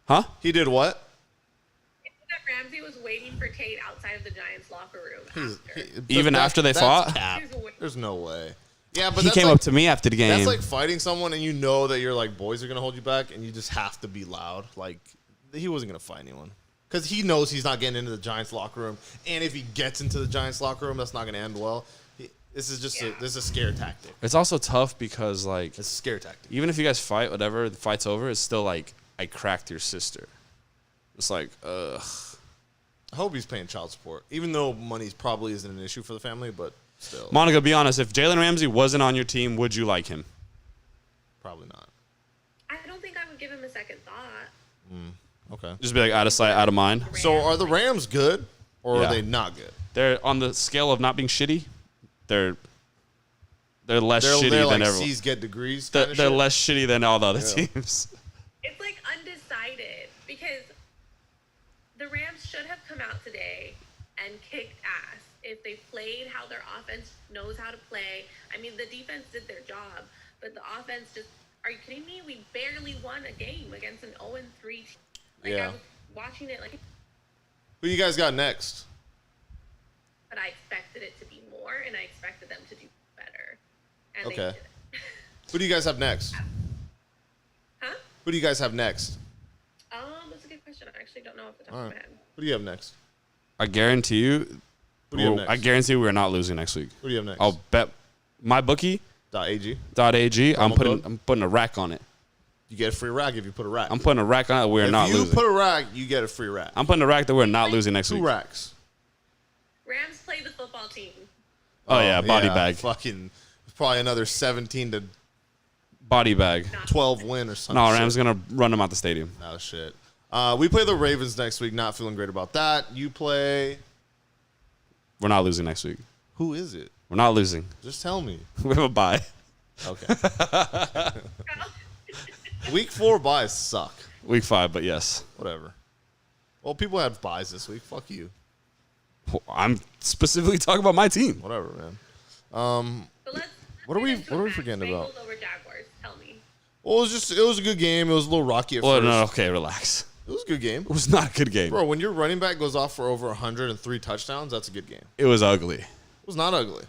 Huh? He did what? He said that Ramsey was waiting for Tate outside of the Giants' locker room. Even after they fought? Cap. There's no way. Yeah, but he came up to me after the game. That's like fighting someone and you know that your like boys are gonna hold you back and you just have to be loud. Like he wasn't gonna fight anyone because he knows he's not getting into the Giants locker room, and if he gets into the Giants locker room, that's not gonna end well. This is just this is a scare tactic. It's also tough because like it's a scare tactic. Even if you guys fight, whatever, the fight's over, it's still like I cracked your sister. It's like ugh. I hope he's paying child support, even though money probably isn't an issue for the family, but. Still. Monica, be honest. If Jalen Ramsey wasn't on your team, would you like him? Probably not. I don't think I would give him a second thought. Okay. Just be like out of sight, out of mind. So are the Rams good or are they not good? They're on the scale of not being shitty. They're less shitty they're than like everyone. C's get degrees. They're less shitty than all the other teams. It's like undecided because the Rams should have come out today and kicked ass. If they played how their offense knows how to play. I mean, the defense did their job, but the offense just, are you kidding me? We barely won a game against an 0-3 team. Like, I was watching it, like... Who you guys got next? But I expected it to be more, and I expected them to do better. And okay. They didn't. Who do you guys have next? Huh? Who do you guys have next? That's a good question. I actually don't know off the top of my head. Who do you have next? I guarantee you... Who do you have next? I guarantee we're not losing next week. Who do you have next? I'll bet my bookie. .ag. I'm putting a rack on it. You get a free rack if you put a rack. I'm putting a rack on it. We're not losing. If you put a rack, you get a free rack. I'm putting a rack that we're not losing next week. 2 racks. Rams play the football team. Oh yeah, body bag. Fucking probably another 17 to body bag. 12 win or something. No, Rams gonna run them out the stadium. Oh shit. We play the Ravens next week. Not feeling great about that. You play. We're not losing next week. Who is it? We're not losing. Just tell me. We have a bye. Okay. Week 4 buys suck. Week 5, but yes. Whatever. Well, people had buys this week. Fuck you. I'm specifically talking about my team. Whatever, man. So what are we forgetting about? Bengals over Jaguars. Tell me. Well, it was a good game. It was a little rocky at first. No, okay, relax. It was a good game. It was not a good game. Bro, when your running back goes off for over 103 touchdowns, that's a good game. It was ugly. It was not ugly.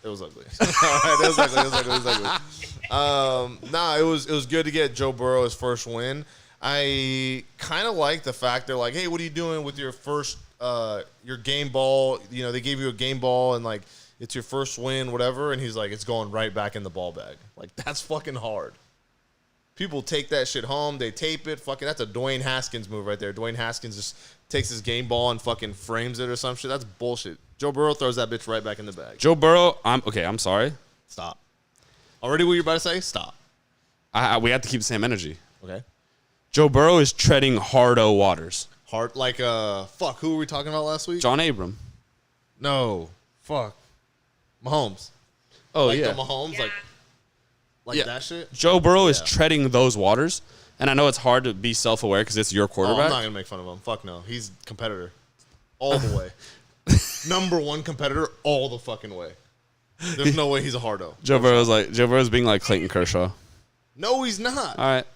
It was ugly. All right, it was ugly. Nah, it was good to get Joe Burrow his first win. I kind of like the fact they're like, hey, what are you doing with your first your game ball? You know, they gave you a game ball and like it's your first win, whatever. And he's like, it's going right back in the ball bag. Like that's fucking hard. People take that shit home. They tape it. Fucking, that's a Dwayne Haskins move right there. Dwayne Haskins just takes his game ball and fucking frames it or some shit. That's bullshit. Joe Burrow throws that bitch right back in the bag. Joe Burrow, I'm sorry. Stop. Already what you're about to say? Stop. We have to keep the same energy. Okay. Joe Burrow is treading hardo waters. Hard, like, fuck, who were we talking about last week? John Abram. No. Fuck. Mahomes. Oh, like yeah. The Mahomes, Yeah. like that shit? Joe Burrow is Yeah. treading those waters, and I know it's hard to be self-aware because it's your Oh, quarterback. I'm not going to make fun of him. Fuck no. He's a competitor. All the way. Number one competitor all the fucking way. There's no way he's a hardo. Joe Burrow's being like Clayton Kershaw. No, he's not. All right.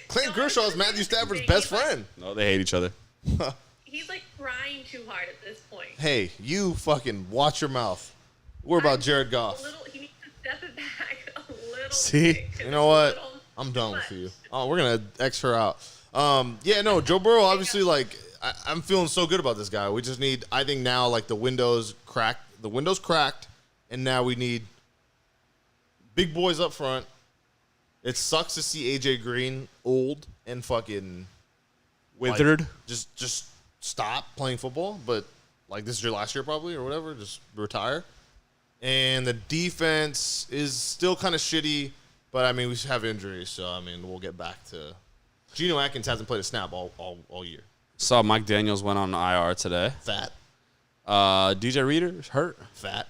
Clayton Kershaw is Matthew Stafford's best friend. No, they hate each other. He's like trying too hard at this point. Hey, you fucking watch your mouth. We're about Jared Goff. He needs to step it back a little. See? bit, You know what? little I'm too done much. with you. Oh, we're gonna X her out. Yeah, no, Joe Burrow. Obviously, like I'm feeling so good about this guy. We just need, I think now, like the window's cracked. The window's cracked, and now we need big boys up front. It sucks to see AJ Green old and fucking Withered. like, just stop playing football. But like this is your last year probably or whatever. Just retire. And the defense is still kind of shitty. But I mean, we have injuries, so I mean, we'll get back to. Geno Atkins hasn't played a snap all year. Saw Mike Daniels went on IR today. Fat, DJ Reader hurt. fat,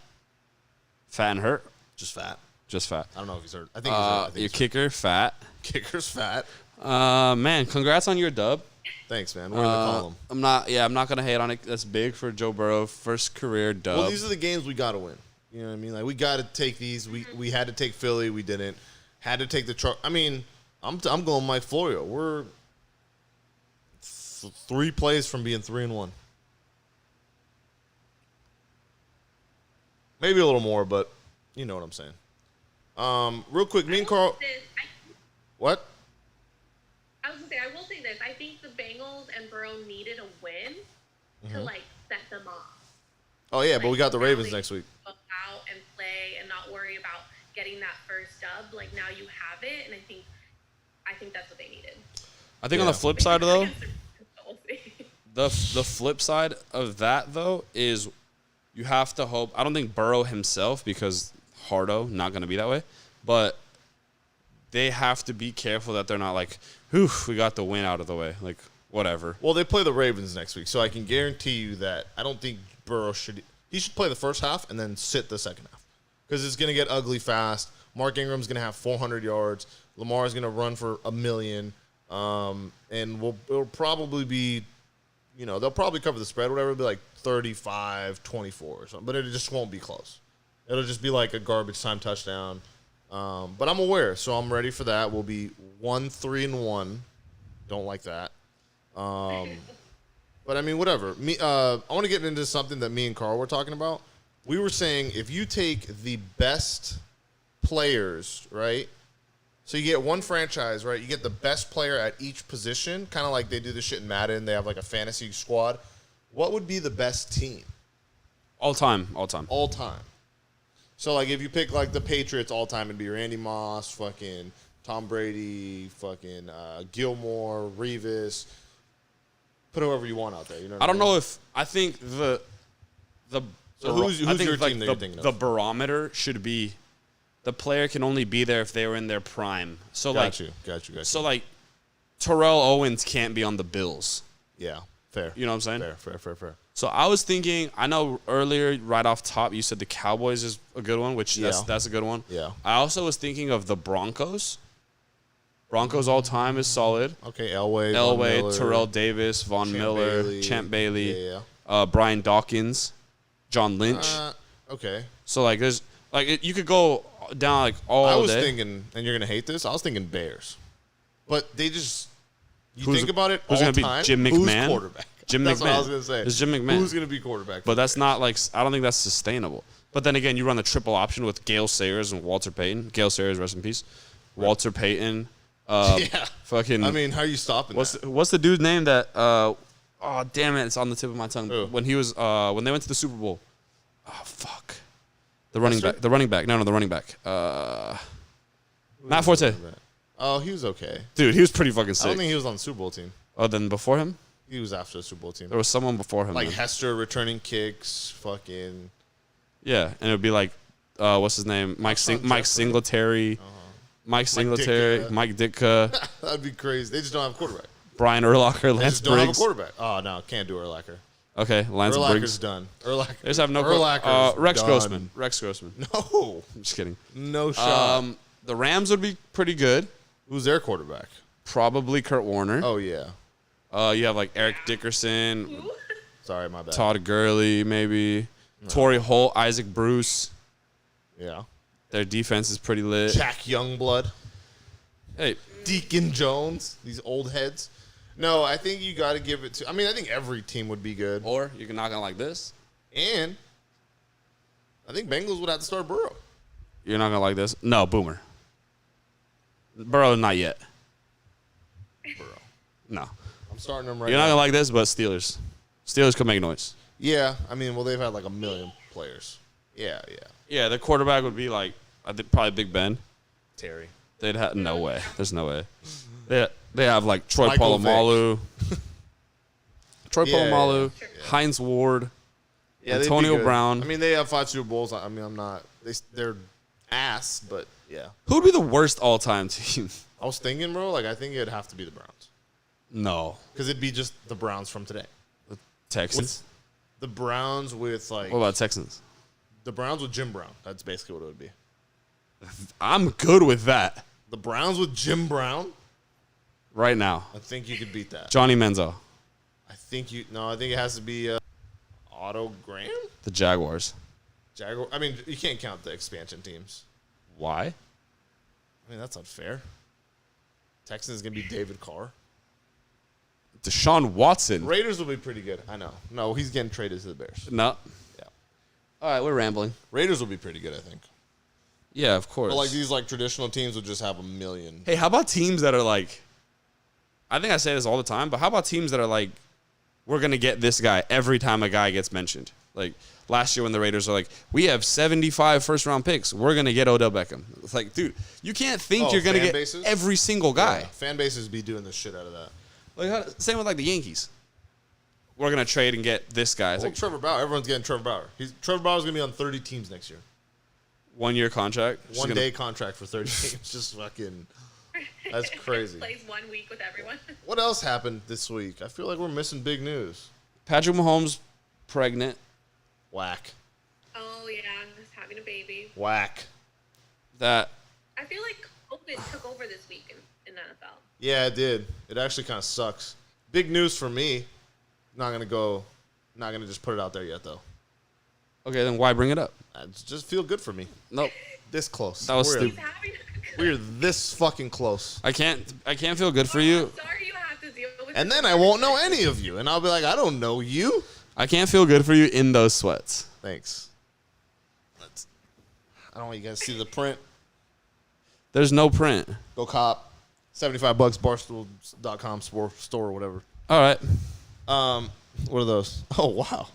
Fat and hurt. just fat. Just fat. I don't know if he's hurt. I think he's hurt. I think Your he's kicker, fat. hurt. Kicker's fat. Man, congrats on your dub. Thanks, man. We're in the column. I'm not gonna hate on it. That's big for Joe Burrow. First career dub. Well, these are the games we got to win. You know what I mean? Like we got to take these. We had to take Philly. We didn't. Had to take the truck. I mean, I'm going Mike Florio. We're 3 plays from being 3-1. Maybe a little more, but you know what I'm saying. Real quick, me and Carl. What? I was gonna say, I will say this. I think the Bengals and Burrow needed a win to like set them off. Oh yeah, but we got the Now Ravens they next week. Go out and play and not worry about getting that first dub. Like now you have it, and I think that's what they needed. I think on the Yeah. flip side though, We'll see. the flip side of that though is you have to hope. I don't think Burrow himself, because Hardo not going to be that way, but they have to be careful that they're not like, whew, we got the win out of the way, like whatever. Well, they play the Ravens next week, so I can guarantee you that I don't think Burrow should. He should play the first half and then sit the second half because it's going to get ugly fast. Mark Ingram's going to have 400 yards. Lamar's going to run for 1 million, and it'll probably be, you know, they'll probably cover the spread, whatever. It'll be like 35-24 or something, but it just won't be close. It'll just be like a garbage time touchdown. But I'm aware, so I'm ready for that. We'll be 1-3-1. Don't like that. But I mean, whatever. I want to get into something that me and Carl were talking about. We were saying if you take the best players, right? So you get one franchise, right? You get the best player at each position, kind of like they do this shit in Madden. They have like a fantasy squad. What would be the best team? All time. All time. So like if you pick like the Patriots all time, it'd be Randy Moss, fucking Tom Brady, fucking Gilmore, Revis. Put whoever you want out there. You know. I don't know if I think the So who's I think your like team that you're thinking of? the barometer should be the player can only be there if they were in their prime. So Got you. So like Terrell Owens can't be on the Bills. Yeah, fair. You know what I'm saying? Fair. So I was thinking, I know earlier right off top you said the Cowboys is a good one, which that's a good one. Yeah. I also was thinking of the Broncos. Broncos all time is solid. Okay, Elway, Terrell Davis, Von Miller, Champ Bailey, Yeah. Brian Dawkins, John Lynch. Okay. So like there's you could go down like all I was day. thinking, and you're gonna hate this. I was thinking Bears, but they just Who's- think about it. who's all gonna be time, Jim who's McMahon? quarterback? Jim That's McMahon. what I was gonna say. It's Jim McMahon. Who's gonna be quarterback? But that's not like I don't think that's sustainable. But then again, you run the triple option with Gale Sayers and Walter Payton. Gale Sayers, rest in peace. Walter Payton. Yeah. Fucking. I mean, how are you stopping that? What's the dude's name that? Oh damn it! It's on the tip of my tongue. Who? When he was when they went to the Super Bowl. Oh fuck. The running Lester? back. The running back. No, the running back. Matt Forte. Oh, he was okay. Dude, he was pretty fucking I sick. don't think he was on the Super Bowl team. Oh, then before him, He was after the Super Bowl team. there was someone before him. Like then. Hester returning kicks, fucking. Yeah, and it would be like, what's his name? Mike Singletary. Mike Singletary. Ditka. Mike Ditka. That'd be crazy. They just don't have a quarterback. Brian Urlacher. They Lance just don't have a Briggs. quarterback. Oh, no. Can't do Urlacher. Okay, Lance Urlacher's Briggs. done. Urlacher. They just have no Urlacher's Rex done. Grossman. Rex Grossman. No. I'm just kidding. No shot. The Rams would be pretty good. Who's their quarterback? Probably Kurt Warner. Oh, yeah. You have like Eric Dickerson, Sorry, my bad. Todd Gurley, maybe. Torrey Holt, Isaac Bruce. Yeah. Their defense is pretty lit. Jack Youngblood. Hey, Deacon Jones. These old heads. No, I think you got to give it to. I mean, I think every team would be good. or you can knock on like this. And I think Bengals would have to start Burrow. You're not gonna like this. No, Boomer. Burrow, not yet. Burrow. No. I'm starting them right You're not now. gonna like this, but Steelers. Steelers could make noise. Yeah, I mean, well, they've had like a million players. Yeah. Yeah, the quarterback would be like, I think probably Big Ben. Terry. They'd have no way. There's no way. They have like Troy Michael Polamalu. Troy Yeah, Polamalu, yeah. Heinz Ward, Yeah, they'd be Antonio good. Brown. I mean, they have 5 Super Bowls. I mean, I'm not. They're ass, but yeah. Who would be the worst all-time team? I was thinking, bro. Like, I think it'd have to be the Browns No. because it'd be just the Browns from today. Texans. The Browns with like What about Texans? the Browns with Jim Brown. That's basically what it would be. I'm good with that The Browns with Jim Brown. right now. I think you could beat that. Johnny Manziel, I think it has to be Otto Graham. the Jaguars. Jaguar. I mean, you can't count the expansion teams. Why? I mean, that's unfair. Texans is gonna be David Carr. Deshaun Watson. Raiders will be pretty good. I know. No, he's getting traded to the Bears. No. Yeah. All right, we're rambling. Raiders will be pretty good, I think. Yeah, of course. But like these like traditional teams will just have a million. Hey, how about teams that are like, I think I say this all the time, but how about teams that are like, we're going to get this guy every time a guy gets mentioned? Like last year when the Raiders are like, we have 75 first-round picks. We're going to get Odell Beckham. It's like, dude, you can't think you're going to fan get bases? every single guy. Yeah, fan bases be doing the shit out of that. Like same with like the Yankees. We're going to trade and get this guy. It's Well, like Trevor Bauer. Everyone's getting Trevor Bauer. Trevor Bauer's going to be on 30 teams next year. 1-year contract. She's One gonna- day contract for 30 teams. Just fucking. That's crazy. Plays 1 week with everyone. What else happened this week? I feel like we're missing big news. Patrick Mahomes pregnant. Whack. Oh yeah, I'm just having a baby. Whack. That I feel like COVID took over this week in the NFL. Yeah, it did. It actually kind of sucks. Big news for me. Not gonna just put it out there yet though. okay, then why bring it up? It's just feel good for me. Nope. This close. That was We're- stupid. He's having We're this fucking close. I can't feel good for you. I'm sorry you have to deal with And this. then I won't know any of you. And I'll be like, I don't know you. I can't feel good for you in those sweats. Thanks. I don't want you guys to see the print. There's no print. Go cop. $75 barstool.com store or whatever. All right. What are those? Oh, wow.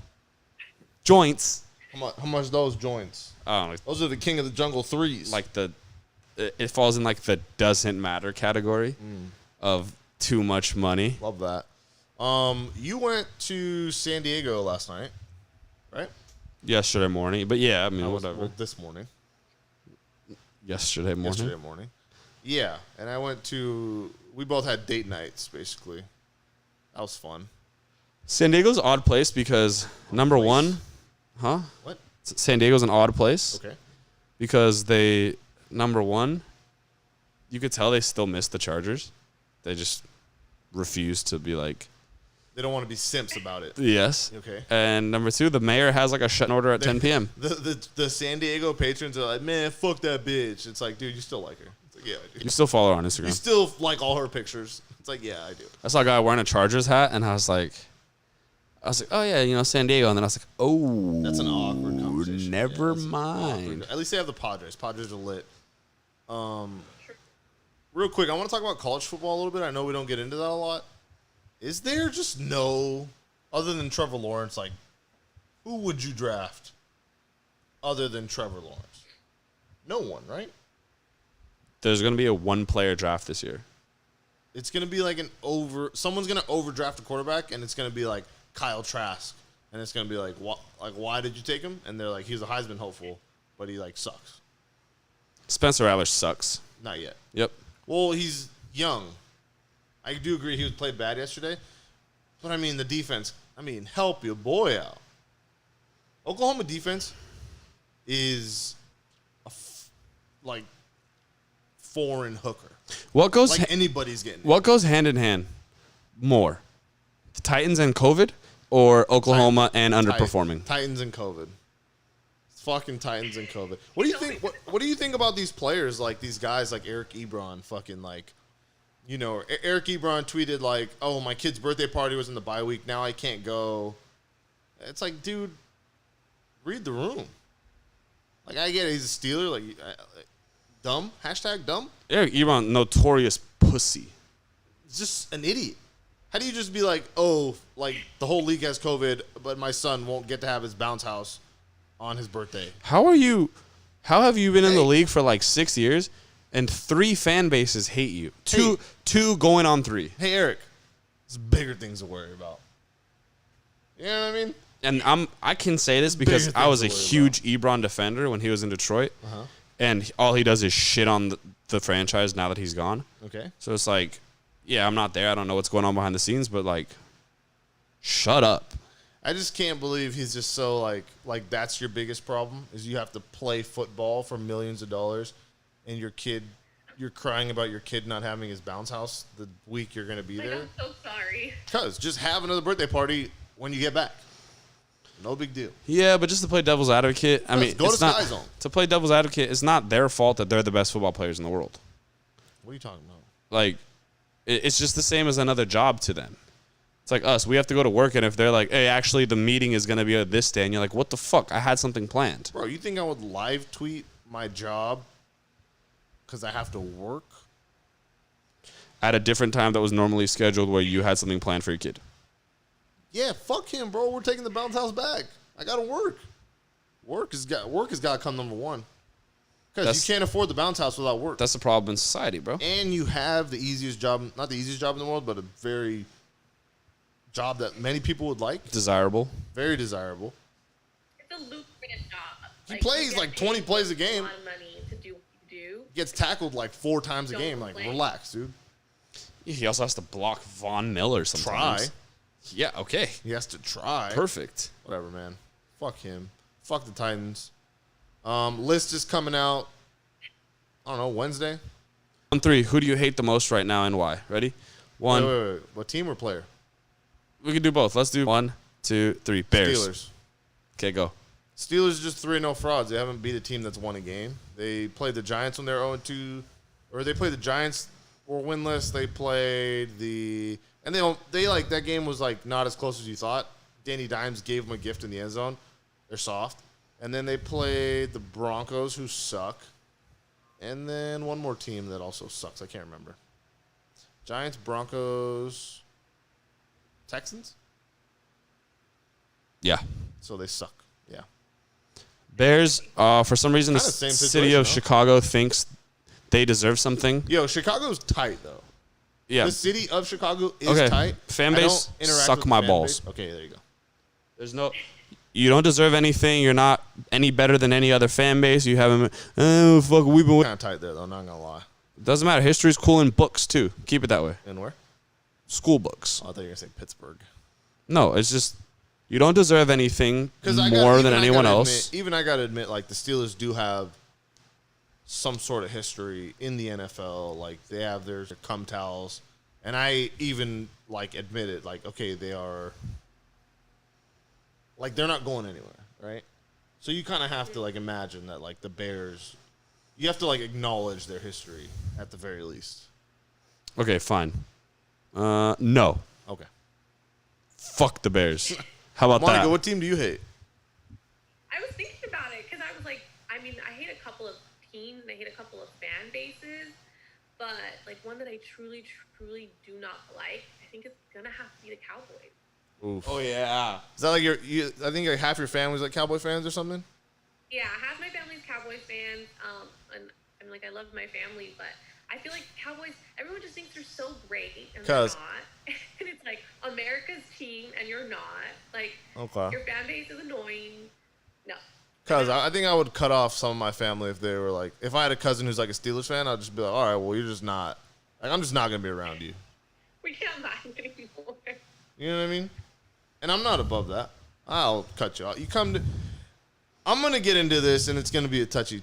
Joints. How much those joints? I don't know. Those are the King of the Jungle 3s. Like it falls in like the doesn't matter category of too much money. Love that. You went to San Diego last night, right? Yesterday morning. But yeah, I mean, whatever. Well, this morning. Yesterday morning. Yesterday morning. Yeah, and I went to. We both had date nights, basically. That was fun. San Diego's an odd place because number one, huh? What? San Diego's an odd place Okay. because they, number one, you could tell they still miss the Chargers. They just refuse to be like, They don't want to be simps about it. yes. Okay. And number two, the mayor has like a shut order at 10 p.m. The San Diego patrons are like, man, fuck that bitch. It's like, dude, you still like her. It's like, yeah, I do. You still follow her on You Instagram. still like all her pictures. It's like, yeah, I do. I saw a guy wearing a Chargers hat, and I was like, oh yeah, San Diego. And then I was like, oh, That's an awkward conversation. conversation. never Yeah, mind. at least they have the Padres. Padres are lit. Real quick, I want to talk about college football a little bit. I know we don't get into that a lot. Is there just no, other than Trevor Lawrence, like, who would you draft other than Trevor Lawrence? No one, right? There's going to be a one-player draft this year. It's going to be like someone's going to overdraft a quarterback, and it's going to be like Kyle Trask. And it's going to be like, why did you take him? And they're like, he's a Heisman hopeful, but he, like, sucks. Spencer Rattler sucks. Not yet. Yep. Well, he's young. I do agree he was played bad yesterday. But, I mean, the defense, help your boy out. Oklahoma defense is like foreign hooker. What goes like anybody's getting. What goes hand in hand more? The Titans and COVID or Oklahoma and underperforming? Titans and COVID. It's fucking Titans and COVID. What do you think what do you think about these players, like these guys like Eric Ebron, fucking like, you know, Eric Ebron tweeted like, "Oh, my kid's birthday party was in the bye week. Now I can't go." It's like, dude, read the room. Like, I get it. He's a Steeler. Like, dumb. Hashtag dumb. Eric Ebron, notorious pussy. He's just an idiot. How do you just be like, oh, like, the whole league has COVID, but my son won't get to have his bounce house on his birthday? How have you been in the league for like 6 years and 3 fan bases hate you? Two going on 3. Hey, Eric, there's bigger things to worry about. You know what I mean? And I can say this because I was a huge Ebron defender when he was in Detroit. Uh-huh. And all he does is shit on the franchise now that he's gone. Okay. So it's like, yeah, I'm not there. I don't know what's going on behind the scenes, but like, shut up. I just can't believe he's just so like that's your biggest problem is you have to play football for millions of dollars and you're crying about your kid not having his bounce house the week you're going to be there. I'm so sorry. Because just have another birthday party when you get back. No big deal. Yeah, but just to play devil's advocate, I mean, go to Sky Zone. To play devil's advocate, it's not their fault that they're the best football players in the world. What are you talking about? Like, it's just the same as another job to them. It's like us. We have to go to work, and if they're like, hey, actually, the meeting is going to be at this day, and you're like, what the fuck? I had something planned. Bro, you think I would live tweet my job because I have to work? At a different time that was normally scheduled where you had something planned for your kid. Yeah, fuck him, bro. We're taking the bounce house back. I gotta work. Work has got to come number one. Because you can't afford the bounce house without work. That's the problem in society, bro. And you have the easiest job, not the easiest job in the world, but a very job that many people would like. Desirable. Very desirable. It's a lucrative job. He plays like 20 plays a game. A lot of money to do what you do. Gets tackled like 4 times a game. Like, relax, dude. He also has to block Von Miller sometimes. Try. Yeah, okay. He has to try. Perfect. Whatever, man. Fuck him. Fuck the Titans. List is coming out, I don't know, Wednesday. 1-3. Who do you hate the most right now and why? Ready? One. Wait. What team or player? We can do both. Let's do 1, 2, 3. Bears. Steelers. Okay, go. Steelers just 3-0 frauds. They haven't beat a team that's won a game. They played the Giants when they're 0-2. Or they played the Giants were winless. They played and that game was like not as close as you thought. Danny Dimes gave them a gift in the end zone. They're soft. And then they played the Broncos, who suck. And then one more team that also sucks. I can't remember. Giants, Broncos, Texans? Yeah. So they suck. Yeah. Bears, for some reason, the Kinda same city of situation, Chicago thinks they deserve something. Yo, Chicago's tight, though. Yeah. The city of Chicago is Okay. tight. Fan I base, don't interact suck with the my fan balls. base. Okay, there you go. You don't deserve anything. You're not any better than any other fan base. You haven't. Oh, fuck, we've been. Kind of tight there, though. Not gonna lie. Doesn't matter. History's cool in books too. Keep it that way. And where? School books. Oh, I thought you were gonna say Pittsburgh. No, it's just you don't deserve anything more than anyone else. Even I gotta admit, like the Steelers do have some sort of history in the NFL. Like they have their cum towels, and I even like admit it. Like okay, they are. Like, they're not going anywhere, right? So you kind of have to, like, imagine that, like, the Bears, you have to, like, acknowledge their history at the very least. Okay, fine. No. Okay. Fuck the Bears. How about Monica, that? what team do you hate? I was thinking about why, because I was like, I mean, I hate a couple of teams, and I hate a couple of fan bases, but like one that I truly do not like, I think it's gonna have to be the Cowboys. Oof. Oh yeah. Is that like I think like half your family's like Cowboy fans or something? Yeah, half my family's Cowboys fans. And I mean, like, I love my family, but I feel like Cowboys, everyone just thinks they're so great, and they're not. And it's like America's team, and you're not. Like, your fan base is annoying. No. Because I think I would cut off some of my family if they were like, if I had a cousin who's like a Steelers fan, I'd just be like, all right, well, you're just not. Like, I'm just not going to be around you. We can't mind anymore. You know what I mean? And I'm not above that. I'll cut you off. I'm going to get into this, and it's going to be a touchy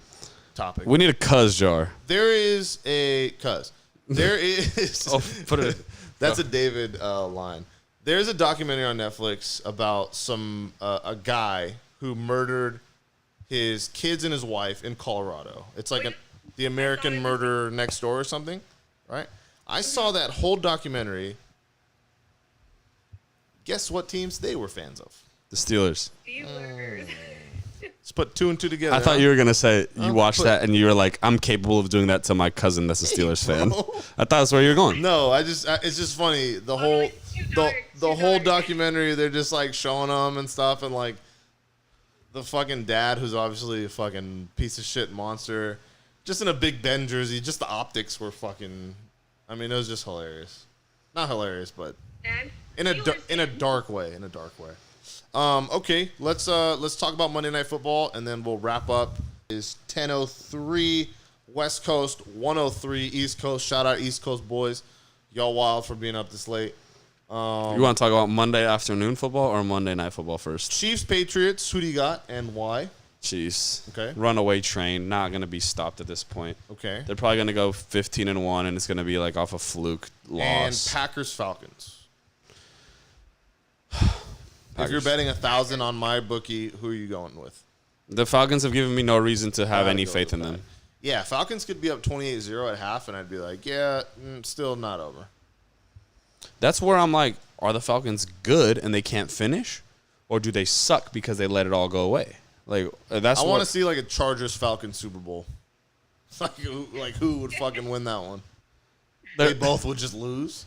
topic. We need a cuz jar. There is a cuz. There is. Put it. That's a David line. There's a documentary on Netflix about a guy who murdered his kids and his wife in Colorado. It's like the American Murder Next Door or something, right? I saw that whole documentary. Guess what teams they were fans of? The Steelers. Steelers. Let's put 2 and 2 together. I thought you were going to say you watched that and you were like, I'm capable of doing that to my cousin that's a Steelers fan. I thought that's where you were going. No, it's just funny. The whole documentary, they're just like showing them and stuff, and like the fucking dad, who's obviously a fucking piece of shit monster, just in a Big Ben jersey. Just the optics were fucking. I mean, it was just hilarious. Not hilarious, but in a dark way. In a dark way. Okay, let's talk about Monday Night Football, and then we'll wrap up. It's 10:03 West Coast, 1:03 East Coast. Shout out East Coast boys. Y'all wild for being up this late. You want to talk about Monday afternoon football or Monday Night Football first? Chiefs, Patriots, who do you got and why? Chiefs. Okay. Runaway train, not going to be stopped at this point. Okay. They're probably going to go 15-1, and it's going to be like off a fluke loss. And Packers, Falcons. If you're betting 1,000 on my bookie, who are you going with? The Falcons have given me no reason to have any faith in them. Yeah, Falcons could be up 28-0 at half, and I'd be like, yeah, still not over. That's where I'm like, are the Falcons good and they can't finish? Or do they suck because they let it all go away? Like that's. I want to see like a Chargers-Falcons Super Bowl. Like who would fucking win that one? They both would just lose?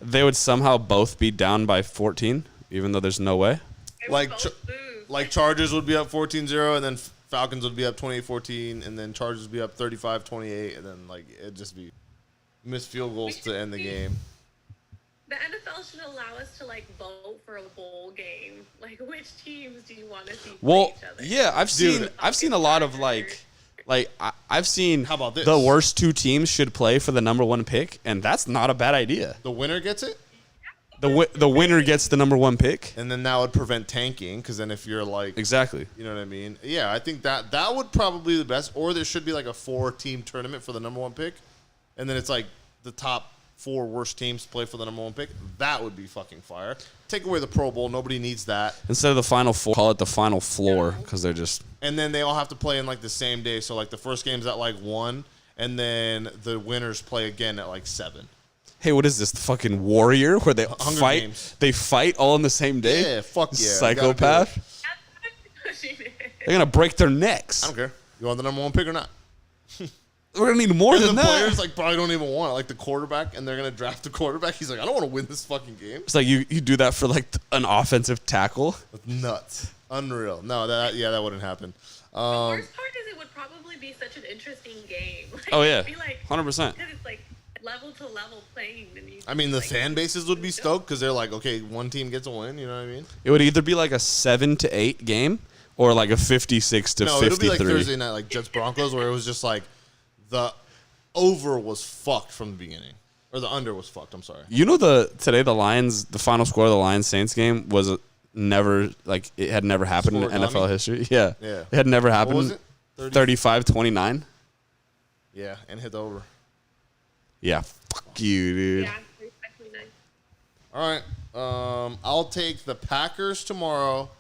They would somehow both be down by 14, even though there's no way. Like Chargers would be up 14-0, and then Falcons would be up 28-14, and then Chargers would be up 35-28, and then like it'd just be missed field goals to end the game. The NFL should allow us to like vote for a bowl game. Like, which teams do you want to see play each other? Yeah, I've seen a lot of I've seen how about this? The worst 2 teams should play for the number 1 pick, and that's not a bad idea. The winner gets it? The winner gets the number 1 pick. And then that would prevent tanking, because then if you're like... Exactly. You know what I mean? Yeah, I think that would probably be the best. Or there should be like a 4-team tournament for the number 1 pick. And then it's like the top 4 worst teams play for the number 1 pick. That would be fucking fire. Take away the Pro Bowl. Nobody needs that. Instead of the Final Four, call it the Final Floor, because they're just... And then they all have to play in like the same day. So like the first game's at like 1, and then the winners play again at like 7. Hey, what is this? The fucking Warrior where they Hunger fight? Games. They fight all on the same day? Yeah, fuck yeah. Psychopath. They're gonna break their necks. I don't care. You want the number 1 pick or not? We're gonna need more than the that. Players like probably don't even want it. Like the quarterback, and they're gonna draft the quarterback. He's like, I don't want to win this fucking game. It's like you do that for like an offensive tackle. That's nuts. Unreal. No, that wouldn't happen. The worst part is it would probably be such an interesting game. Like, oh yeah, 100%. 100%. Because it's like level to level playing. I mean, the fan bases would be stoked because they're like, okay, one team gets a win. You know what I mean? It would either be like a 7-8 game or like a 56-53. No, it would be like Thursday night, like Jets Broncos, where it was just like the over was fucked from the beginning, or the under was fucked. I'm sorry. You know the final score of the Lions Saints game was never like it had never happened in NFL history. Yeah, it had never happened. What was it? 35-29. Yeah, and hit the over. Yeah, fuck you, dude. Yeah, 35-29. All right, I'll take the Packers tomorrow.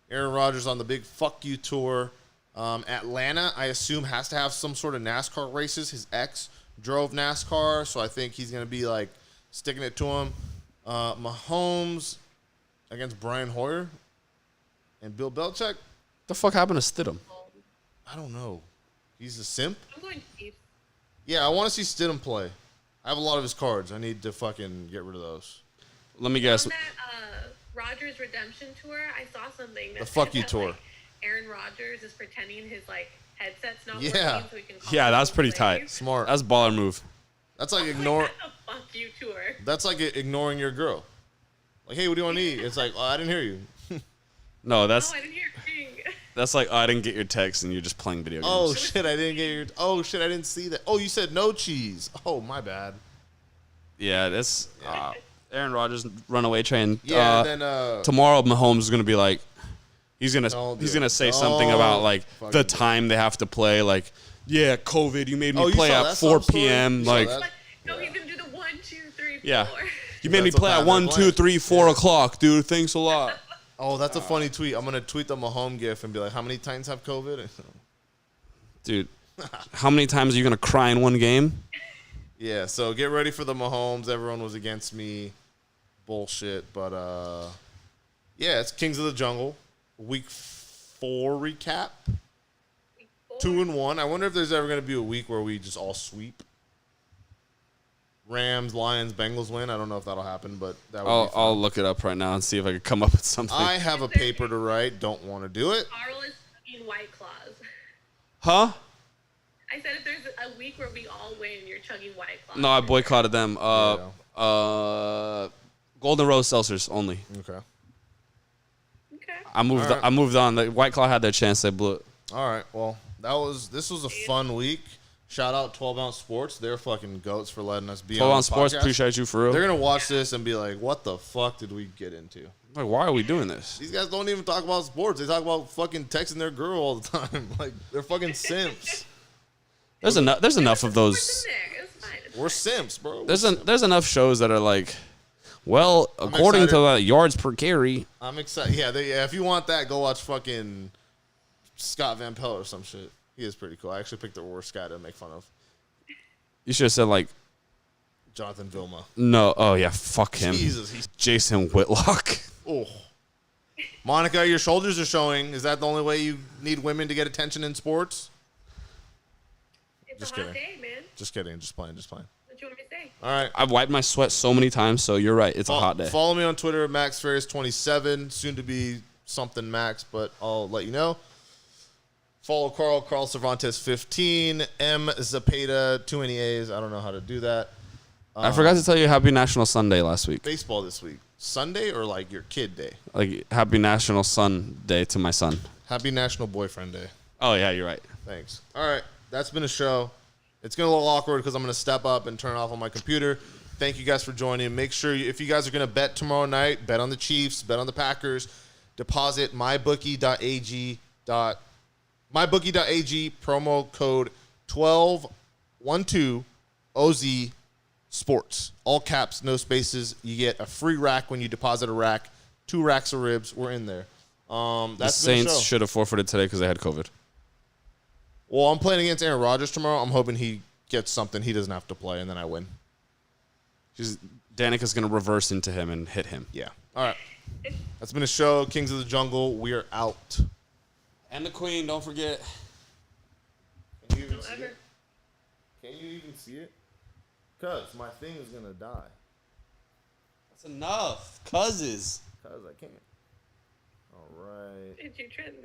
Aaron Rodgers on the big fuck you tour. Atlanta, I assume, has to have some sort of NASCAR races. His ex drove NASCAR, so I think he's going to be, like, sticking it to him. Mahomes against Brian Hoyer and Bill Belichick. The fuck happened to Stidham? I don't know. He's a simp? I'm going Chiefs. Yeah, I want to see Stidham play. I have a lot of his cards. I need to fucking get rid of those. Let me guess. On that Rodgers redemption tour, I saw something. The fuck you tour. Like, Aaron Rodgers is pretending his like headset's not Yeah. working, so he can call Yeah, that's people pretty plays. tight. Smart. That's a baller move. That's like That's ignore. Like, that's a fuck you tour. That's like ignoring your girl. Like, hey, what do you want to eat? It's like, oh, I didn't hear you. No, that's Oh, I didn't hear a thing. that's like, oh, I didn't get your text and you're just playing video games. Oh shit, I didn't get your. Oh shit, I didn't see that. Oh, you said no cheese. Oh, my bad. Yeah, that's Aaron Rodgers runaway train. Yeah, and then tomorrow Mahomes is gonna be like, he's gonna say something about like Fucking the time they have to play. Like, yeah, COVID, you made me you play saw at that 4 sub story? p.m. You saw Like, that? Like, no, he's gonna do the 1, 2, 3, 4. yeah, you made me That's what play at time 1, they're 2, playing. 3, 4 o'clock, dude. Thanks a lot. Oh, that's a funny tweet. I'm gonna tweet the Mahomes gif and be like, how many times have COVID? Dude, how many times are you gonna cry in one game? Yeah, so get ready for the Mahomes. Everyone was against me. Bullshit. But, yeah, it's Kings of the Jungle. Week 4 recap. 2-1. I wonder if there's ever going to be a week where we just all sweep. Rams, Lions, Bengals win. I don't know if that'll happen, but that would be fun. I'll look it up right now and see if I can come up with something. I have a paper to write. Don't want to do it. Carl is eating White Claws. Huh? I said if there's a week where we all win, you're chugging White Claws. No, I boycotted them. Golden Rose seltzers only. Okay. Okay. I moved. All right. I moved on. The White Claw had their chance. They blew it. All right. Well, this was a fun week. Shout out 12 Ounce Sports. They're fucking goats for letting us be 12 on Ounce the Sports, podcast. appreciate you for real. They're going to watch this and be like, what the fuck did we get into? Like, why are we doing this? These guys don't even talk about sports. They talk about fucking texting their girl all the time. Like, they're fucking simps. There's enough. There's enough of What's those. in there? It's fine. It's We're fine. simps, bro. There's enough shows that are like, well, according to the yards per carry. I'm excited. Yeah, if you want that, go watch fucking Scott Van Pelt or some shit. He is pretty cool. I actually picked the worst guy to make fun of. You should have said like, Jonathan Vilma. no. Oh yeah, fuck him. Jesus. He's, Jason Whitlock. oh. Monica, your shoulders are showing. Is that the only way you need women to get attention in sports? It's Just a hot kidding. day, man. Just kidding. Just playing. Just playing. What you want me to say? All right. I've wiped my sweat so many times, so you're right. It's a hot day. Follow me on Twitter, MaxFerris27. Soon to be something Max, but I'll let you know. Follow Carl Cervantes 15, M Zapata 2 NEAs. I don't know how to do that. I forgot to tell you Happy National Sunday last week. Baseball this week. Sunday or like your kid day? Like Happy National Sun Day to my son. Happy National Boyfriend Day. Oh yeah, you're right. Thanks. All right. That's been a show. It's going to look awkward because I'm going to step up and turn it off on my computer. Thank you guys for joining. Make sure if you guys are going to bet tomorrow night, bet on the Chiefs, bet on the Packers, deposit mybookie.ag. MyBookie.ag, promo code 1212OZ Sports. All caps, no spaces. You get a free rack when you deposit a rack. 2 racks of ribs. We're in there. The That's been a Saints show. should have forfeited today because they had COVID. Well, I'm playing against Aaron Rodgers tomorrow. I'm hoping he gets something he doesn't have to play, and then I win. Danica's going to reverse into him and hit him. Yeah. All right. That's been a show. Kings of the Jungle. We are out. And the Queen, don't forget. Can you even Don't see ever. it? Can you even see it? Cuz my thing is going to die. That's enough. Cuzes. Cuz I can't. All right. It's your trend.